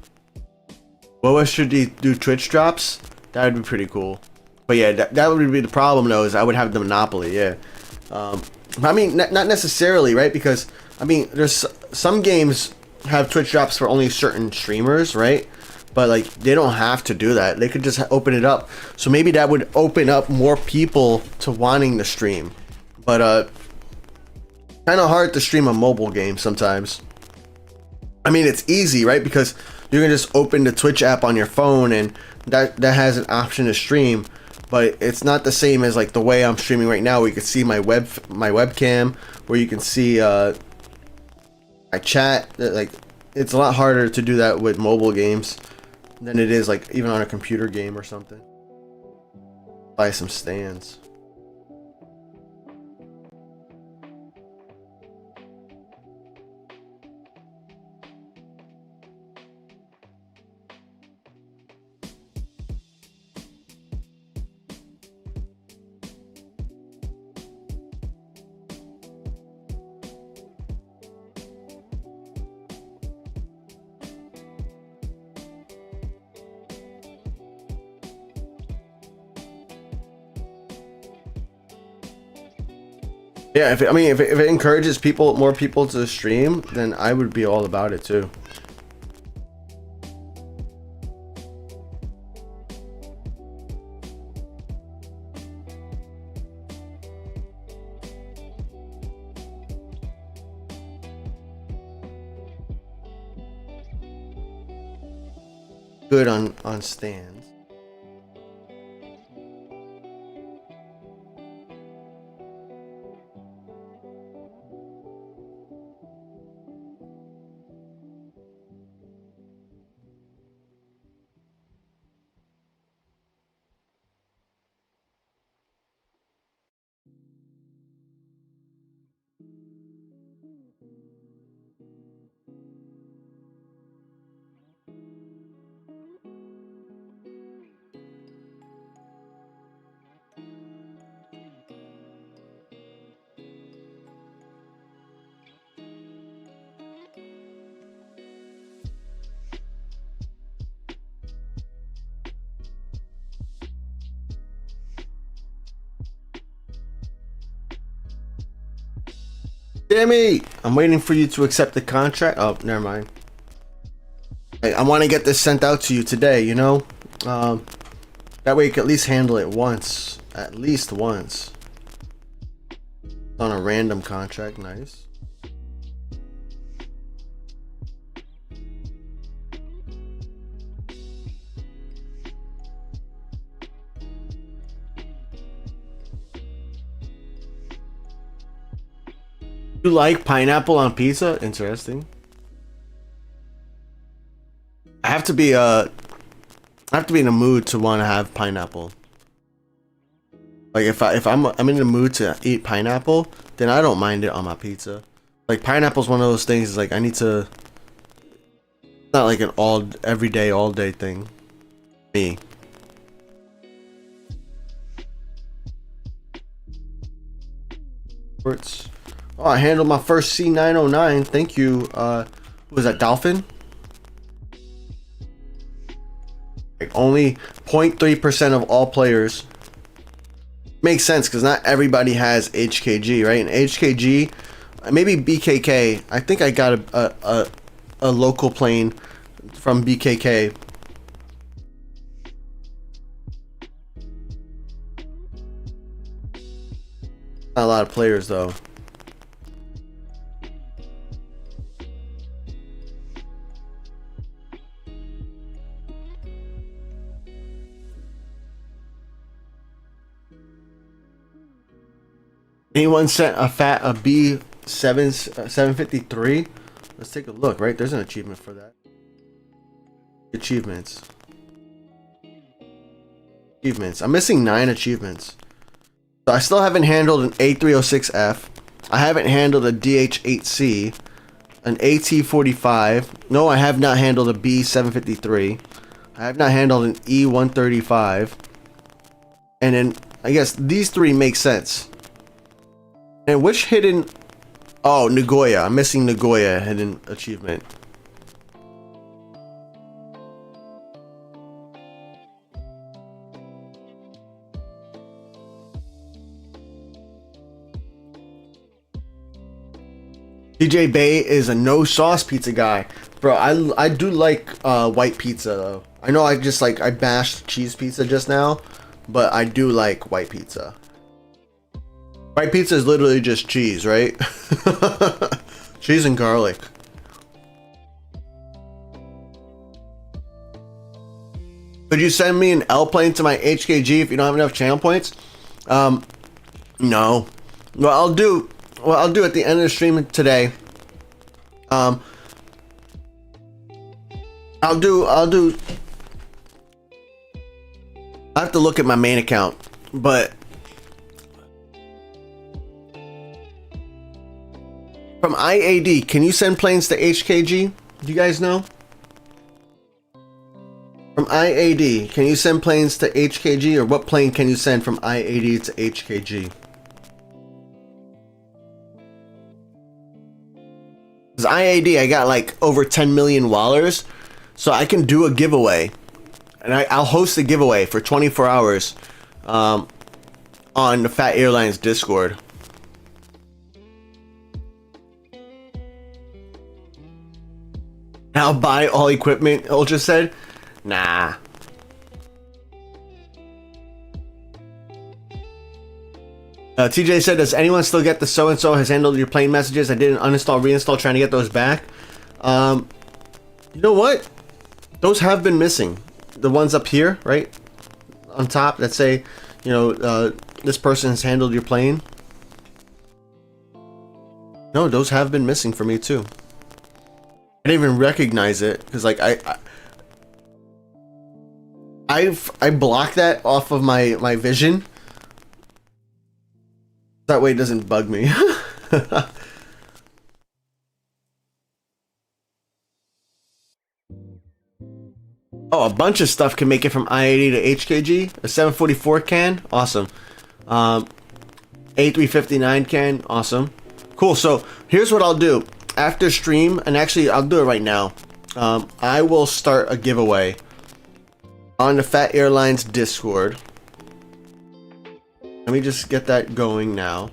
WoA should do Twitch drops. That would be pretty cool. But yeah, that would be the problem though, is I would have the monopoly. Yeah. I mean, not necessarily, right? Because I mean, there's some games have Twitch drops for only certain streamers, right? But like, they don't have to do that. They could just open it up. So maybe that would open up more people to wanting to stream. But kind of hard to stream a mobile game sometimes. I mean, it's easy, right? Because you can just open the Twitch app on your phone, and that has an option to stream. But it's not the same as like the way I'm streaming right now, where you can see my webcam, where you can see my chat. Like, it's a lot harder to do that with mobile games than it is like even on a computer game or something. Buy some stands. Yeah, if it encourages more people to stream, then I would be all about it too. Good on stands. Jimmy, I'm waiting for you to accept the contract. Oh, never mind. I want to get this sent out to you today, you know? That way you can at least handle it once. At least once. On a random contract, nice. You like pineapple on pizza? Interesting. I have to be in a mood to want to have pineapple. Like if I'm in the mood to eat pineapple, then I don't mind it on my pizza. Like pineapple's one of those things like I need to. It's not like an everyday all day thing. Me. Words. Oh, I handled my first C909. Thank you. Who was that? Dolphin? Like only 0.3% of all players. Makes sense because not everybody has HKG, right? And HKG, maybe BKK. I think I got a local plane from BKK. Not a lot of players though. Anyone sent a B753? Let's take a look, right? There's an achievement for that. Achievements. I'm missing 9 achievements. So I still haven't handled an A306F. I haven't handled a DH8C. An AT45. No, I have not handled a B753. I have not handled an E135. And then, I guess these 3 make sense. And which hidden... Oh, Nagoya. I'm missing Nagoya hidden achievement. DJ Bay is a no sauce pizza guy. Bro, I do like white pizza though. I know I bashed cheese pizza just now, but I do like white pizza. White pizza is literally just cheese, right? Cheese and garlic. Could you send me an L plane to my HKG if you don't have enough channel points? No. What I'll do at the end of the stream today, I'll have to look at my main account, but from IAD, can you send planes to HKG? Do you guys know? From IAD, can you send planes to HKG, or what plane can you send from IAD to HKG? Because IAD, I got like over 10 million wallers, so I can do a giveaway. And I'll host a giveaway for 24 hours on the Phat Airlines Discord. I'll buy all equipment, Ultra said. Nah. TJ said, does anyone still get the so-and-so has handled your plane messages? I didn't uninstall, reinstall, trying to get those back. You know what? Those have been missing. The ones up here, right? On top that say, you know, this person has handled your plane. No, those have been missing for me too. I didn't even recognize it because like I blocked that off of my vision. That way it doesn't bug me. Oh, a bunch of stuff can make it from IAD to HKG. A 744 can, awesome. A359 can, awesome. Cool. So here's what I'll do after stream, and actually I'll do it right now. I will start a giveaway on the Phat Airlines Discord. Let me just get that going now.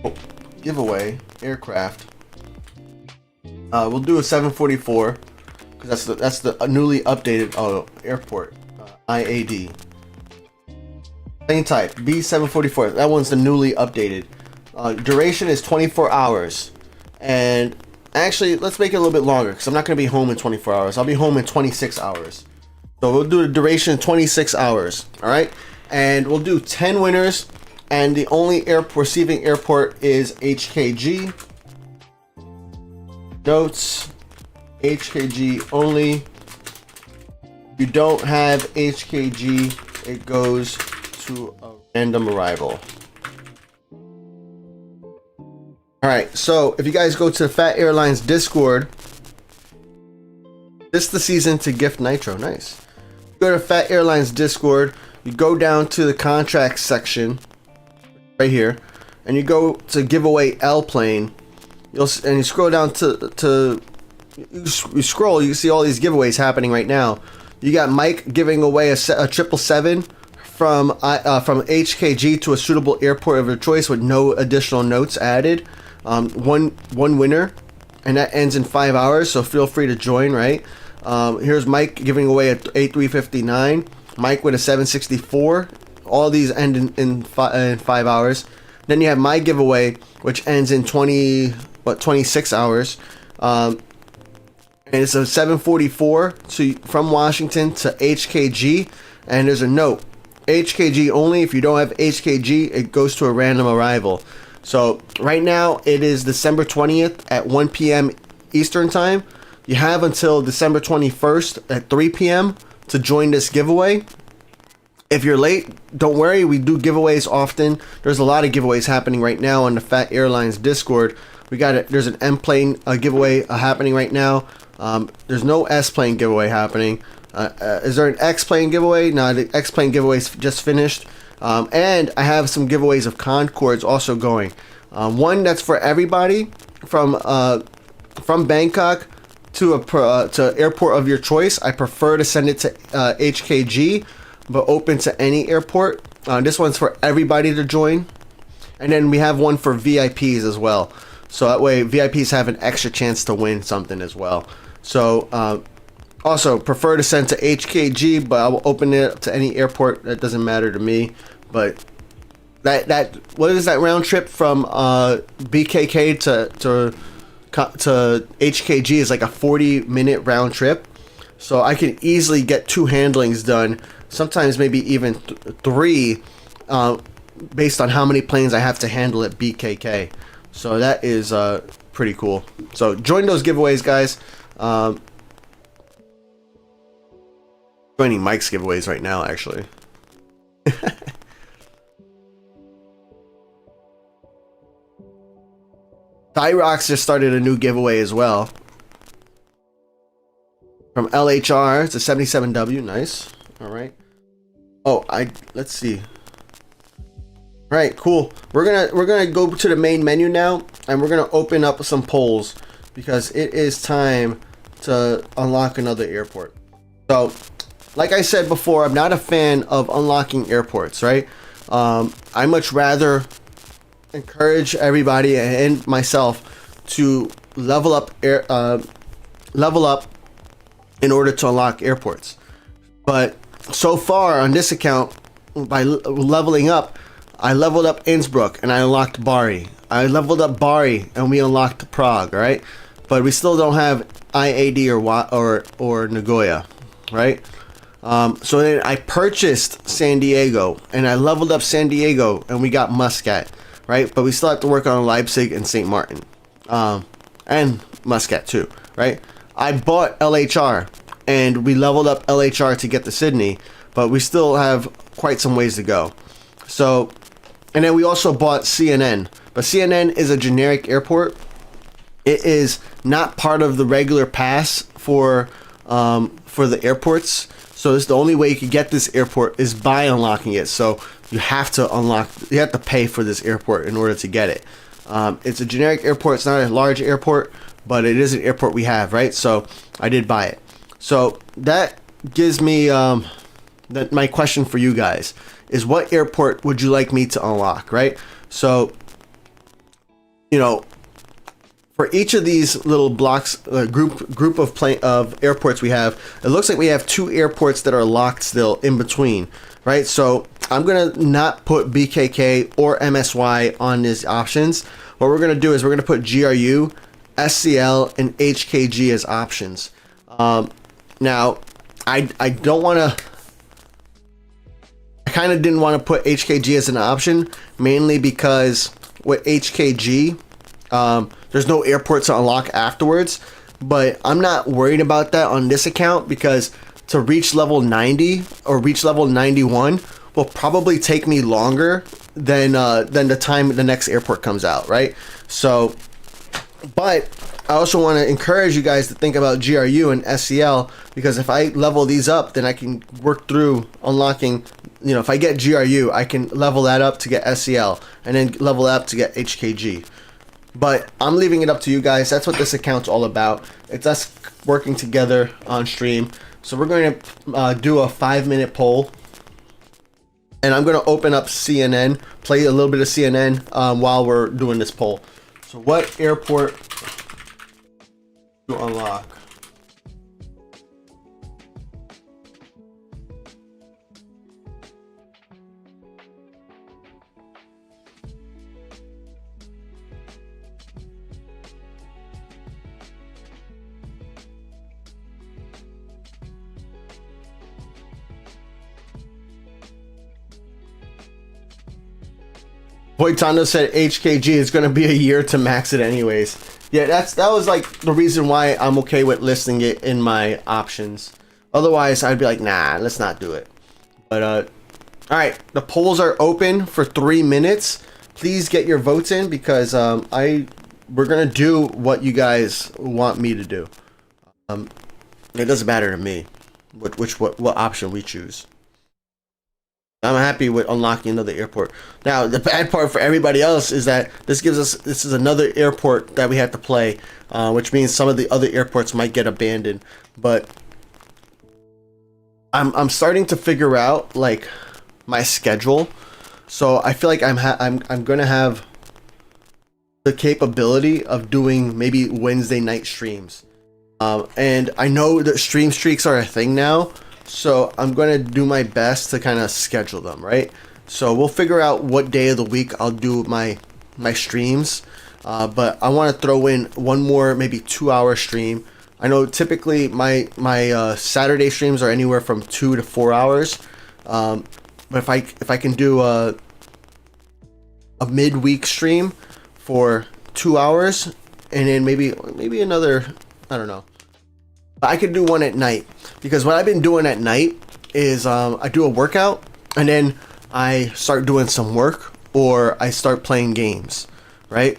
Oh, giveaway aircraft. We'll do a 744 because that's the newly updated airport IAD. Plane type B744. That one's the newly updated. Duration is 24 hours, and actually let's make it a little bit longer because I'm not going to be home in 24 hours. I'll be home in 26 hours. So we'll do the duration 26 hours. All right, and we'll do 10 winners, and the only receiving airport is HKG. Notes, HKG only. If you don't have HKG, it goes to a random arrival. Alright, so if you guys go to the Phat Airlines Discord, this is the season to gift Nitro. Nice. You go to Phat Airlines Discord, you go down to the contract section right here, and you go to giveaway L plane. And you scroll down to you scroll, you see all these giveaways happening right now. You got Mike giving away a 777 from HKG to a suitable airport of your choice with no additional notes added. One winner, and that ends in 5 hours. So feel free to join. Right, here's Mike giving away a A359. Mike with a 764. All these end in 5 hours. Then you have my giveaway, which ends in 26 hours. And it's a 744 from Washington to HKG. And there's a note, HKG only. If you don't have HKG, it goes to a random arrival. So right now it is December 20th at 1 p.m. Eastern time. You have until December 21st at 3 p.m. to join this giveaway. If you're late, don't worry, we do giveaways often. There's a lot of giveaways happening right now on the Phat Airlines Discord. There's an M plane giveaway happening right now. There's no S plane giveaway happening. Is there an X plane giveaway? No, the X plane giveaway's just finished. And I have some giveaways of Concords also going. One that's for everybody from Bangkok to airport of your choice. I prefer to send it to HKG, but open to any airport. This one's for everybody to join. And then we have one for VIPs as well. So that way VIPs have an extra chance to win something as well. So also prefer to send to HKG, but I will open it up to any airport. That doesn't matter to me. But what is that round trip from BKK to to HKG is like a 40-minute round trip, so I can easily get 2 handlings done, sometimes maybe even 3, based on how many planes I have to handle at BKK. So that is pretty cool. So join those giveaways, guys. Joining Mike's giveaways right now, actually. Thyrox just started a new giveaway as well. From LHR, it's a 77W, nice. All right. Oh, let's see. All right, cool. We're gonna go to the main menu now, and we're gonna open up some polls because it is time to unlock another airport. So, like I said before, I'm not a fan of unlocking airports, right? I much rather encourage everybody and myself to level up in order to unlock airports. But so far on this account, by leveling up, I leveled up Innsbruck and I unlocked Bari. I leveled up Bari and we unlocked Prague, right? But we still don't have IAD or Nagoya, right? So then I purchased San Diego and I leveled up San Diego and we got Muscat, right? But we still have to work on Leipzig and St. Martin, and Muscat too, right? I bought LHR and we leveled up LHR to get to Sydney, but we still have quite some ways to go. So, and then we also bought CNN, but CNN is a generic airport. It is not part of the regular pass for the airports. So this, the only way you can get this airport is by unlocking it. So you have to pay for this airport in order to get it. It's a generic airport. It's not a large airport, but it is an airport we have, right? So I did buy it. So that gives me my question for you guys is, what airport would you like me to unlock, right? So, you know, for each of these little blocks, group of airports we have, it looks like we have 2 airports that are locked still in between, right? So I'm gonna not put BKK or MSY on these options. What we're gonna do is we're gonna put GRU, SCL, and HKG as options. Now, I don't want to. I kind of didn't want to put HKG as an option, mainly because with HKG, there's no airports to unlock afterwards. But I'm not worried about that on this account, because to reach level 90 or reach level 91 will probably take me longer than the time the next airport comes out, right? So, but I also want to encourage you guys to think about GRU and SCL, because if I level these up, then I can work through unlocking, you know, if I get GRU, I can level that up to get SCL, and then level that up to get HKG. But I'm leaving it up to you guys. That's what this account's all about. It's us working together on stream. So we're going to do a 5-minute poll, and I'm going to open up CNN, play a little bit of CNN while we're doing this poll. So what airport to unlock? Boytando said HKG is going to be a year to max it anyways. Yeah, that was like the reason why I'm okay with listing it in my options. Otherwise, I'd be like, nah, let's not do it. But all right, the polls are open for 3 minutes. Please get your votes in, because we're gonna do what you guys want me to do. It doesn't matter to me what option we choose. I'm happy with unlocking another airport. Now, the bad part for everybody else is that this is another airport that we have to play, which means some of the other airports might get abandoned. But I'm starting to figure out like my schedule, so I feel like I'm gonna have the capability of doing maybe Wednesday night streams, and I know that stream streaks are a thing now. So I'm going to do my best to kind of schedule them, right? So we'll figure out what day of the week I'll do my my streams, but I want to throw in one more maybe 2-hour stream. I know typically my Saturday streams are anywhere from 2 to 4 hours, but if I can do a midweek stream for 2 hours, and then maybe another, I don't know. I could do one at night, because what I've been doing at night is I do a workout and then I start doing some work, or I start playing games, right?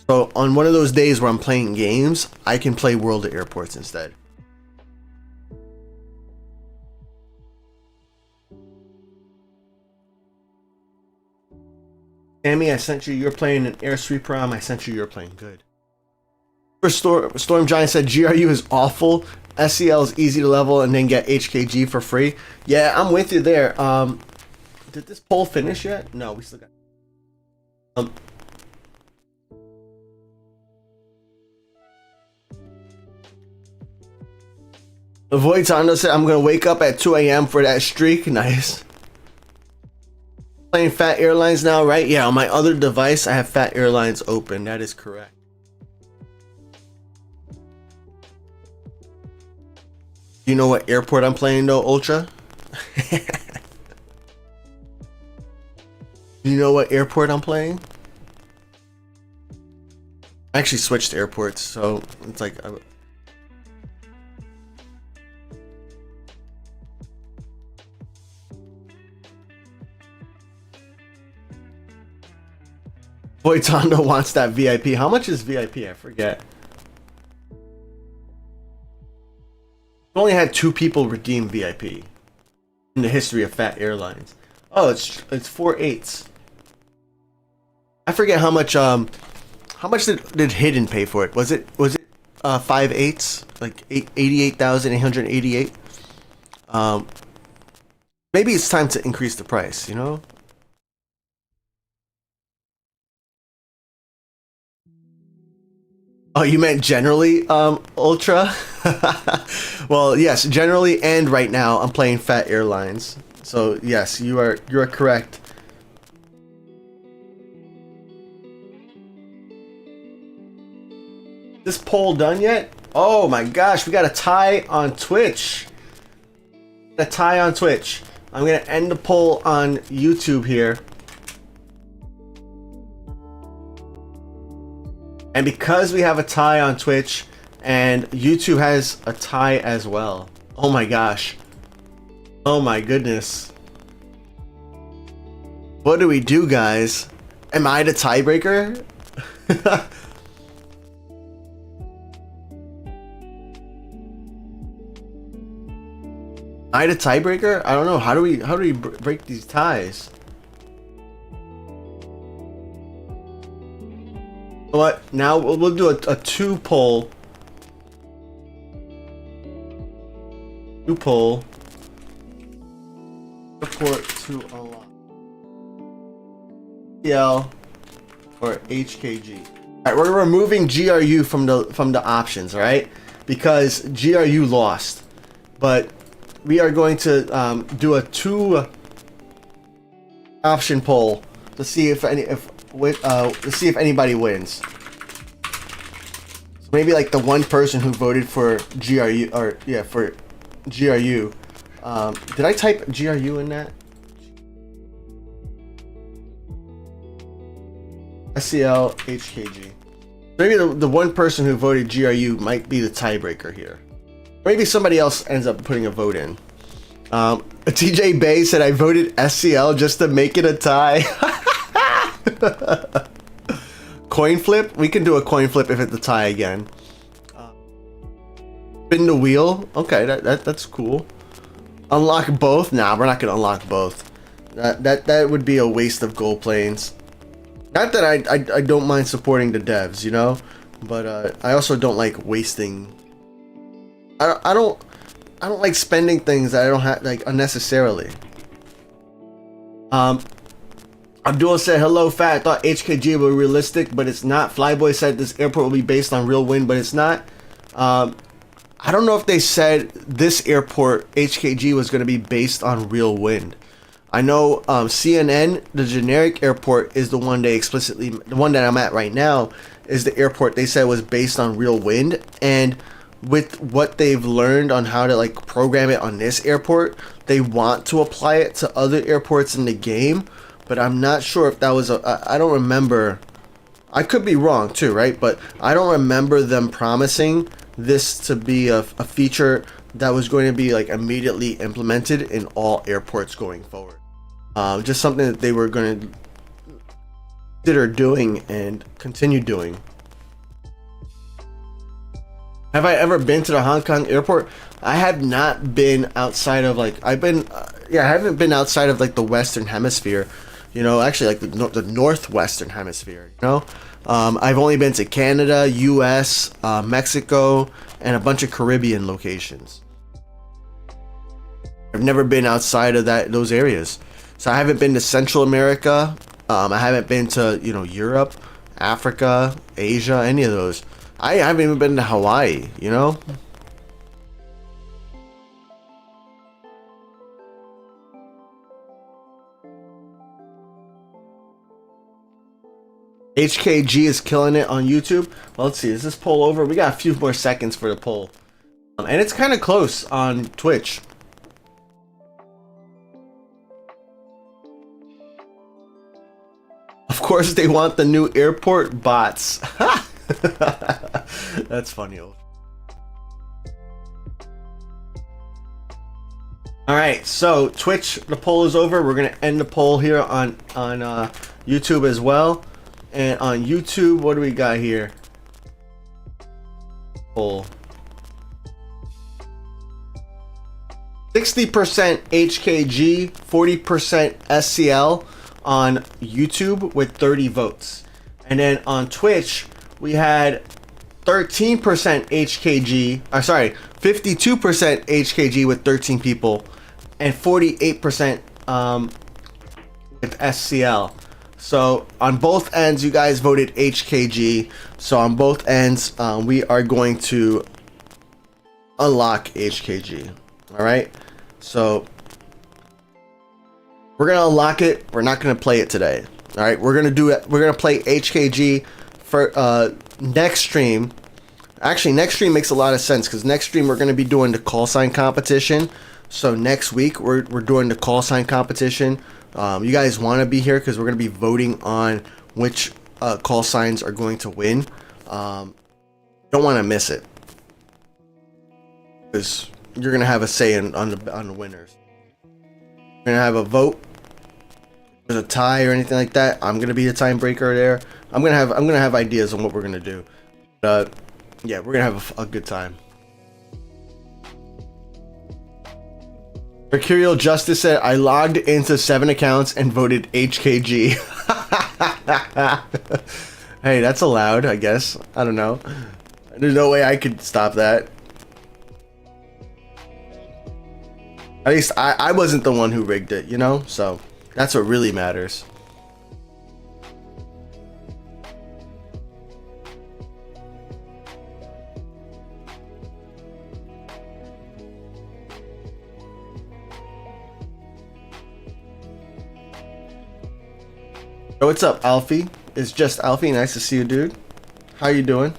So on one of those days where I'm playing games, I can play World of Airports instead. Tammy, I sent you, you're playing an Air Sweeper. I sent you, you're playing good. Storm Giant said GRU is awful. SEL is easy to level and then get HKG for free. Yeah, I'm with you there. Did this poll finish yet? No, we still got. Avoid Tondo said I'm gonna wake up at 2 a.m. for that streak. Nice. Playing Phat Airlines now, right? Yeah, on my other device I have Phat Airlines open. That is correct. You know what airport I'm playing though, Ultra? You know what airport I'm playing? I actually switched airports, so it's like Boy Tondo wants that VIP. How much is VIP? I forget. We only had 2 people redeem VIP in the history of Phat Airlines. Oh, it's 4/8. I forget how much did Hidden pay for it? Was it 5/8? Like 88,888? Maybe it's time to increase the price, you know? Oh, you meant generally, Ultra? Well, yes, generally and right now I'm playing Phat Airlines. So yes, you are correct. This poll done yet? Oh my gosh, we got a tie on Twitch. A tie on Twitch. I'm gonna end the poll on YouTube here. And because we have a tie on Twitch, and YouTube has a tie as well. Oh my gosh. Oh my goodness. What do we do, guys? Am I the tiebreaker? Am I the tiebreaker? I don't know. How do we break these ties? What? Now we'll do a 2 poll. 2 poll. Report to unlock. CL or HKG. Alright, we're removing GRU from the options, right? Because GRU lost. But we are going to do a 2 option poll to see if anybody wins. So maybe like the one person who voted for GRU, or yeah, for GRU. Did I type GRU in that? SEL HKG. Maybe the one person who voted GRU might be the tiebreaker here. Maybe somebody else ends up putting a vote in. TJ Bay said I voted SCL just to make it a tie. Coin flip? We can do a coin flip if it's a tie again. Spin the wheel? Okay, that's cool. Unlock both? Nah, we're not gonna unlock both. That would be a waste of gold planes. Not that I don't mind supporting the devs, you know, but I also don't like wasting. I don't like spending things that I don't have, like, unnecessarily. Abdul said, hello Phat, I thought HKG were realistic, but it's not. Flyboy said this airport will be based on real wind, but it's not. I don't know if they said this airport, HKG, was going to be based on real wind. I know CNN, the generic airport, is the one they explicitly, the one that I'm at right now, is the airport they said was based on real wind. And with what they've learned on how to like program it on this airport, they want to apply it to other airports in the game. But I'm not sure if that was I don't remember. I could be wrong too, right? But I don't remember them promising this to be a feature that was going to be like immediately implemented in all airports going forward. Just something that they were going to consider doing and continue doing. Have I ever been to the Hong Kong airport? I have not been outside of like, I haven't been outside of like the Western Hemisphere, you know, actually like the Northwestern Hemisphere, you know. I've only been to Canada, US, Mexico, and a bunch of Caribbean locations. I've never been outside of those areas. So I haven't been to Central America. I haven't been to, you know, Europe, Africa, Asia, any of those. I haven't even been to Hawaii, you know? HKG is killing it on YouTube. Well, let's see. Is this poll over? We got a few more seconds for the poll. And it's kind of close on Twitch. Of course, they want the new airport bots. That's funny. All right, so Twitch, the poll is over. We're gonna end the poll here on YouTube as well. And on YouTube, what do we got here? Poll. 60% HKG, 40% SCL on YouTube with 30 votes. And then on Twitch, we had 13% HKG, 52% HKG with 13 people, and 48% with SCL. So on both ends, you guys voted HKG. So on both ends, we are going to unlock HKG. All right. So we're gonna unlock it. We're not gonna play it today. All right. We're gonna do it. We're gonna play HKG for next stream. Actually, next stream makes a lot of sense because next stream we're gonna be doing the call sign competition. So next week we're doing the call sign competition. You guys want to be here because we're going to be voting on which call signs are going to win. Don't want to miss it because you're going to have a say on the winners. We're going to have a vote. If there's a tie or anything like that, I'm going to be the tiebreaker there. I'm going to have ideas on what we're going to do. Yeah, we're going to have a good time. Mercurial Justice said, I logged into 7 accounts and voted HKG. Hey, that's allowed, I guess. I don't know. There's no way I could stop that. At least I wasn't the one who rigged it, you know? So that's what really matters. What's up, Alfie? It's just Alfie. Nice to see you, dude. How you doing?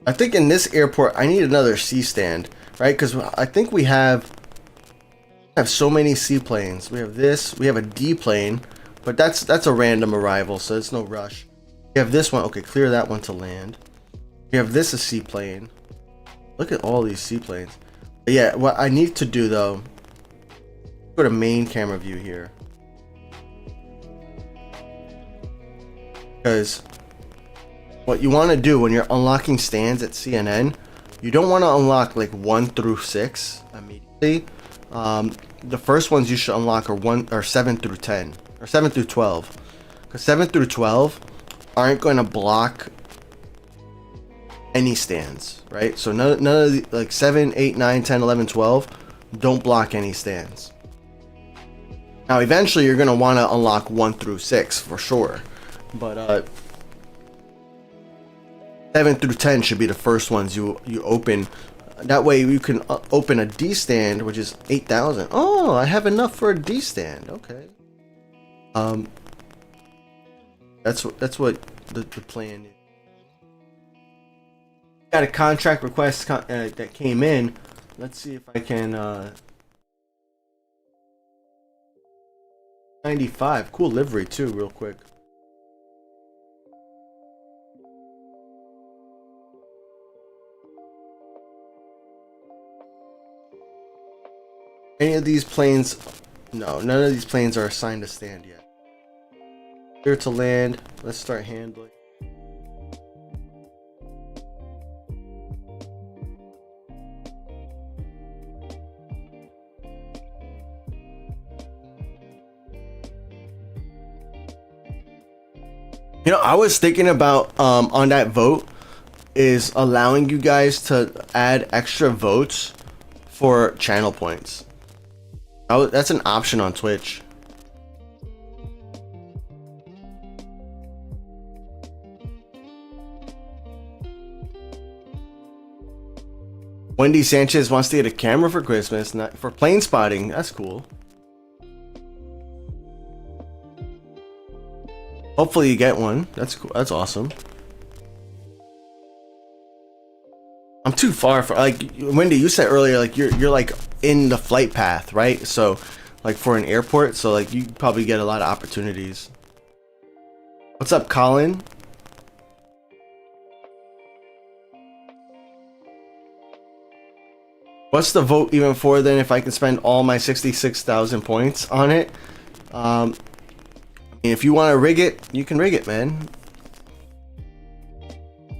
I think in this airport, I need another C stand, right? Because I think we have so many seaplanes. We have this. We have a D plane. But that's a random arrival, so it's no rush. We have this one. Okay, clear that one to land. We have this a seaplane. Look at all these seaplanes. But yeah, what I need to do though, go to main camera view here. Because what you want to do when you're unlocking stands at CNN, you don't want to unlock like 1 through 6 immediately. The first ones you should unlock are 7 through 10. Or 7 through 12, because 7 through 12 aren't going to block any stands, right? So none of the, like 7, 8, 9, 10, 11, 12 don't block any stands. Now, eventually, you're gonna want to unlock 1 through 6 for sure, but 7 through 10 should be the first ones you open. That way, you can open a D stand, which is 8,000. Oh, I have enough for a D stand. Okay. That's what the plan is. Got a contract request that came in. Let's see if I can 95. Cool livery too, real quick. Any of these planes? No, none of these planes are assigned to stand yet. Clear to land. Let's start handling. You know, I was thinking about on that vote is allowing you guys to add extra votes for channel points. That's an option on Twitch. Wendy Sanchez wants to get a camera for Christmas, not for plane spotting. That's cool. Hopefully you get one. That's cool. That's awesome. I'm too far for, like, Wendy, you said earlier, like you're like in the flight path, right? So like for an airport, so like you probably get a lot of opportunities. What's up, Colin? What's the vote even for then if I can spend all my 66,000 points on it? If you want to rig it, you can rig it, man.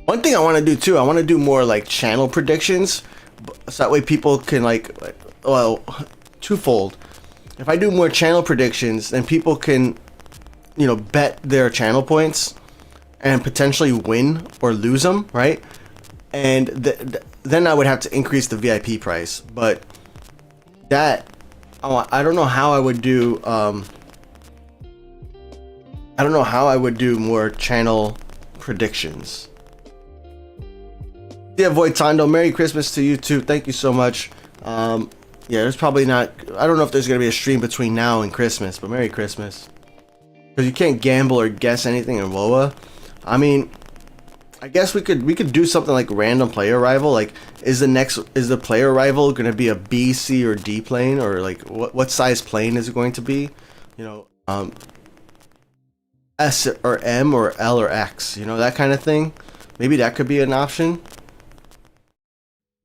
One thing I want to do too, I want to do more like channel predictions, so that way people can well, twofold. If I do more channel predictions, then people can, you know, bet their channel points and potentially win or lose them, right? And then I would have to increase the VIP price, but that I don't know how I would do. I don't know how I would do more channel predictions. Yeah, Voitando, Merry Christmas to you too. Thank you so much. Yeah, there's probably not. I don't know if there's gonna be a stream between now and Christmas, but Merry Christmas. Because you can't gamble or guess anything in WoA. I mean, I guess we could do something like random player arrival. Like, is the player arrival gonna be a B, C, or D plane, or like what size plane is it going to be? You know, S or M or L or X. You know, that kind of thing. Maybe that could be an option.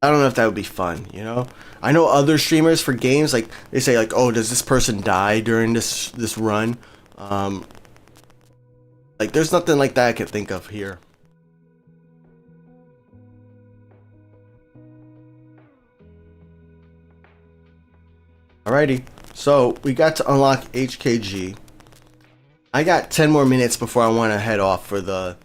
I don't know if that would be fun, you know? I know other streamers for games, like, they say, like, oh, does this person die during this run? Like, there's nothing like that I can think of here. Alrighty, so we got to unlock HKG. I got 10 more minutes before I want to head off for the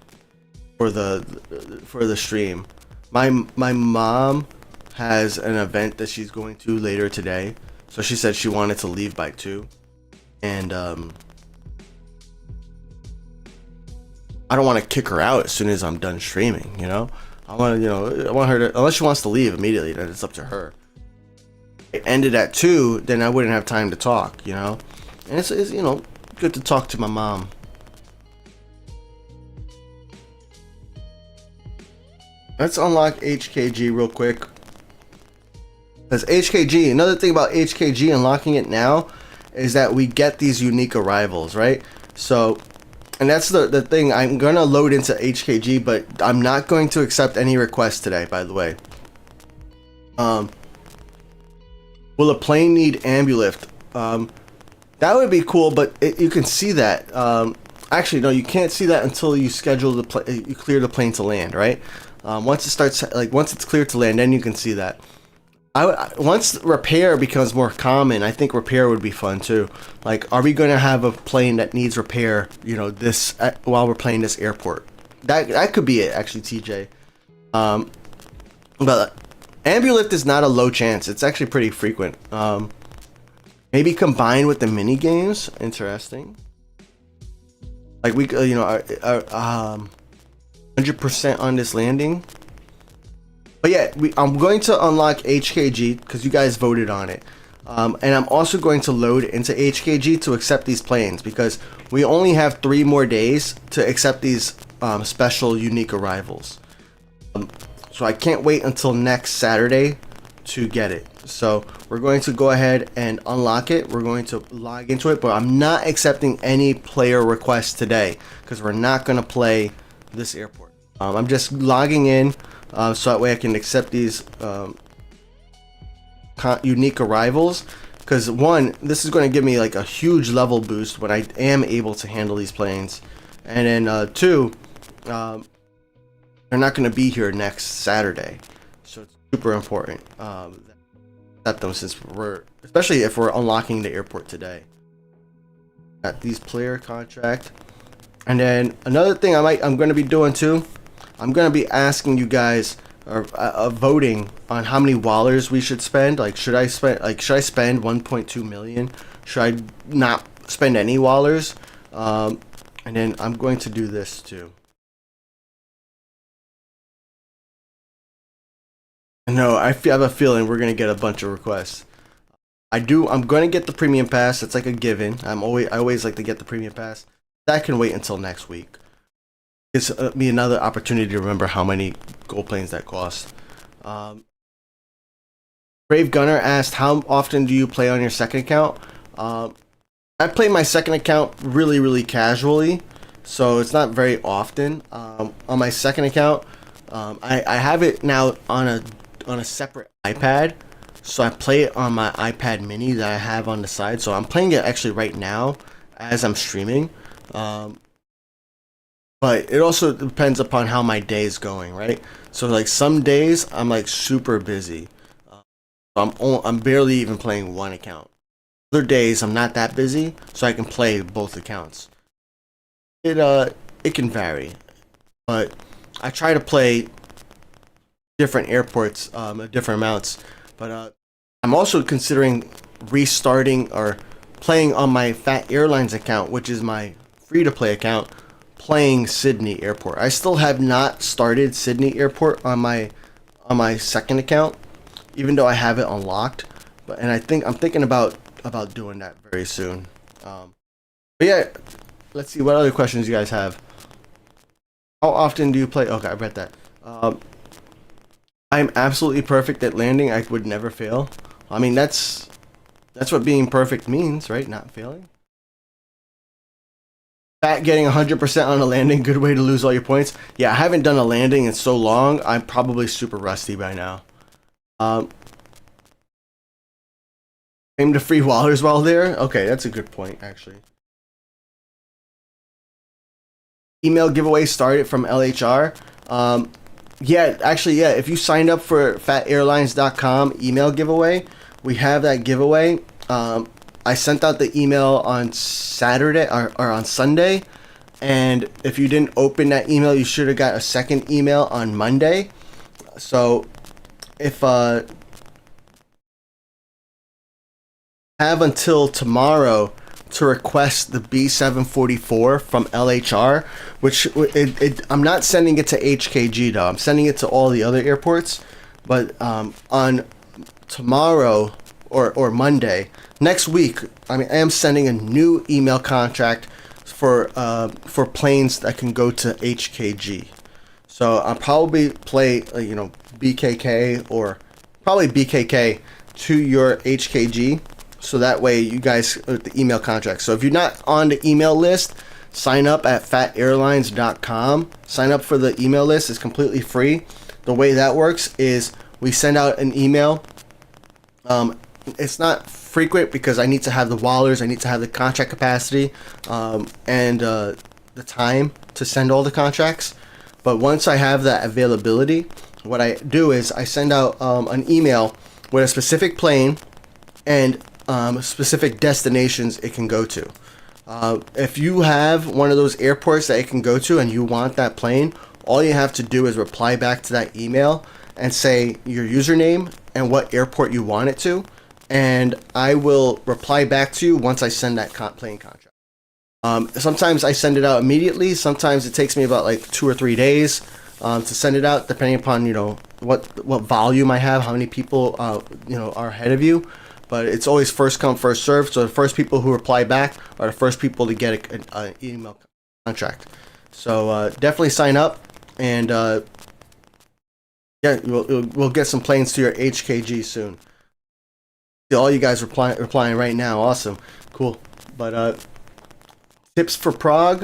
stream. My mom has an event that she's going to later today, so she said she wanted to leave by 2, and I don't want to kick her out as soon as I'm done streaming. You know, I want her to, unless she wants to leave immediately, then it's up to her. If it ended at 2, then I wouldn't have time to talk. You know, and it's you know, good to talk to my mom. Let's unlock HKG real quick. Because HKG, another thing about HKG unlocking it now is that we get these unique arrivals, right? So, and that's the thing. I'm gonna load into HKG, but I'm not going to accept any requests today, by the way. Will a plane need ambulift? That would be cool, but you can see that. Actually, no, you can't see that until you schedule you clear the plane to land, right? Once it starts, like once it's clear to land, then you can see that. Once repair becomes more common, I think repair would be fun too. Like, are we going to have a plane that needs repair? You know, while we're playing this airport. That could be it, actually, TJ. But ambulift is not a low chance. It's actually pretty frequent. maybe combined with the mini games. Interesting. Like we, 100% on this landing. But yeah, I'm going to unlock HKG because you guys voted on it. And I'm also going to load into HKG to accept these planes because we only have 3 more days to accept these special unique arrivals. So I can't wait until next Saturday to get it. So we're going to go ahead and unlock it. We're going to log into it, but I'm not accepting any player requests today because we're not going to play this airport. I'm just logging in so that way I can accept these unique arrivals, because one, this is going to give me like a huge level boost when I am able to handle these planes, and then two, they're not going to be here next Saturday, so it's super important that them, since especially if we're unlocking the airport today. Got these player contract, and then another thing I'm going to be doing too, I'm going to be asking you guys voting on how many wallers we should spend. Like, should I spend 1.2 million? Should I not spend any wallers? And then I'm going to do this too. No, I have a feeling we're gonna get a bunch of requests. I'm going to get the premium pass. It's like a given. I always like to get the premium pass. That can wait until next week. It's me another opportunity to remember how many gold planes that cost. Brave Gunner asked, how often do you play on your second account? I play my second account really casually, so it's not very often. On my second account, I have it now on a separate iPad, so I play it on my iPad mini that I have on the side. So I'm playing it actually right now as I'm streaming. But it also depends upon how my day is going, right? So like some days I'm like super busy. I'm barely even playing one account. Other days I'm not that busy, so I can play both accounts. It can vary, but I try to play different airports at different amounts. But I'm also considering restarting or playing on my Phat Airlines account, which is my free-to-play account, playing Sydney Airport. I still have not started Sydney Airport on my second account, even though I have it unlocked. But I'm thinking about doing that very soon. But yeah, let's see what other questions you guys have. How often do you play? Okay, I read that. I'm absolutely perfect at landing. I would never fail. I mean, that's what being perfect means, right? Not failing. Fat getting 100% on a landing, good way to lose all your points. Yeah, I haven't done a landing in so long. I'm probably super rusty by now. Aim to free wallers while there. Okay, that's a good point, actually. Email giveaway started from LHR. Yeah, actually, yeah. If you signed up for PHATAIRLINES.com email giveaway, we have that giveaway. I sent out the email on Saturday or on Sunday, and if you didn't open that email, you should have got a second email on Monday. So, if have until tomorrow to request the B744 from LHR, which I'm not sending it to HKG though. I'm sending it to all the other airports. But on tomorrow or Monday next week, I am sending a new email contract for planes that can go to HKG. So I'll probably play BKK or probably BKK to your HKG. So that way you guys the email contract. So if you're not on the email list, sign up at PHATAIRLINES.com. Sign up for the email list. It's completely free. The way that works is we send out an email. It's not frequent because I need to have the wallers, I need to have the contract capacity, and the time to send all the contracts. But once I have that availability, what I do is I send out an email with a specific plane and specific destinations it can go to. If you have one of those airports that it can go to and you want that plane, all you have to do is reply back to that email and say your username and what airport you want it to, and I will reply back to you once I send that plane contract. Sometimes I send it out immediately. Sometimes it takes me about like 2 or 3 days to send it out, depending upon, you know, what volume I have, how many people you know, are ahead of you. But it's always first come, first served. So the first people who reply back are the first people to get an email contract. So definitely sign up, and yeah, we'll get some planes to your HKG soon. All you guys replying right now. Awesome, cool. But tips for Prague.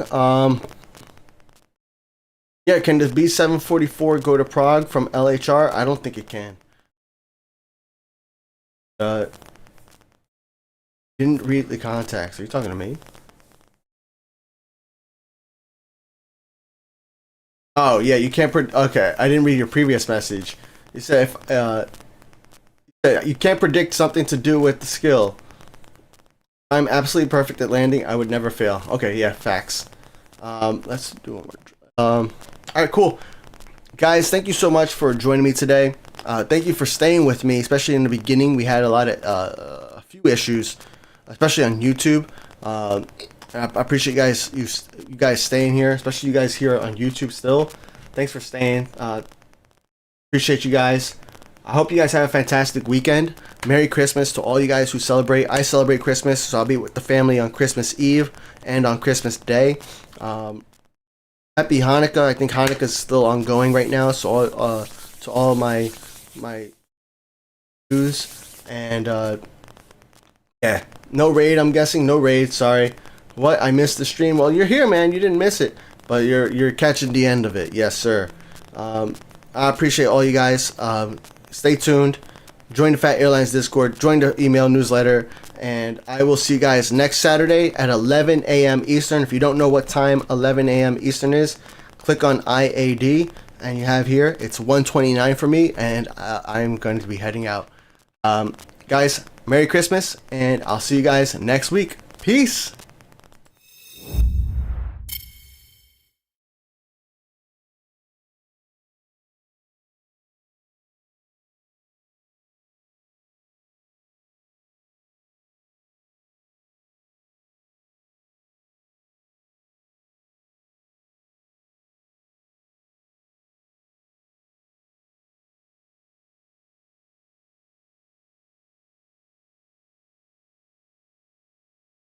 Yeah, can the B744 go to Prague from LHR? I don't think it can. Didn't read the contacts. Are you talking to me? Oh yeah, you can't. Okay, I didn't read your previous message. You said if you can't predict something to do with the skill. I'm absolutely perfect at landing. I would never fail. Okay, yeah, facts. Let's do one more. All right, cool. Guys, thank you so much for joining me today. Thank you for staying with me, especially in the beginning. We had a lot of a few issues, especially on YouTube. I appreciate you guys staying here, especially you guys here on YouTube still. Thanks for staying. Appreciate you guys. I hope you guys have a fantastic weekend. Merry Christmas to all you guys who celebrate. I celebrate Christmas, so I'll be with the family on Christmas Eve and on Christmas Day. Happy Hanukkah. I think Hanukkah is still ongoing right now, so to all my news, and yeah, no raid. I'm guessing no raid. Sorry. What? I missed the stream. Well, you're here, man. You didn't miss it, but you're catching the end of it. Yes, sir. I appreciate all you guys. Stay tuned. Join the Phat Airlines Discord. Join the email newsletter. And I will see you guys next Saturday at 11 a.m. Eastern. If you don't know what time 11 a.m. Eastern is, click on IAD. And you have here, it's 1:29 for me. And I'm going to be heading out. Guys, Merry Christmas. And I'll see you guys next week. Peace.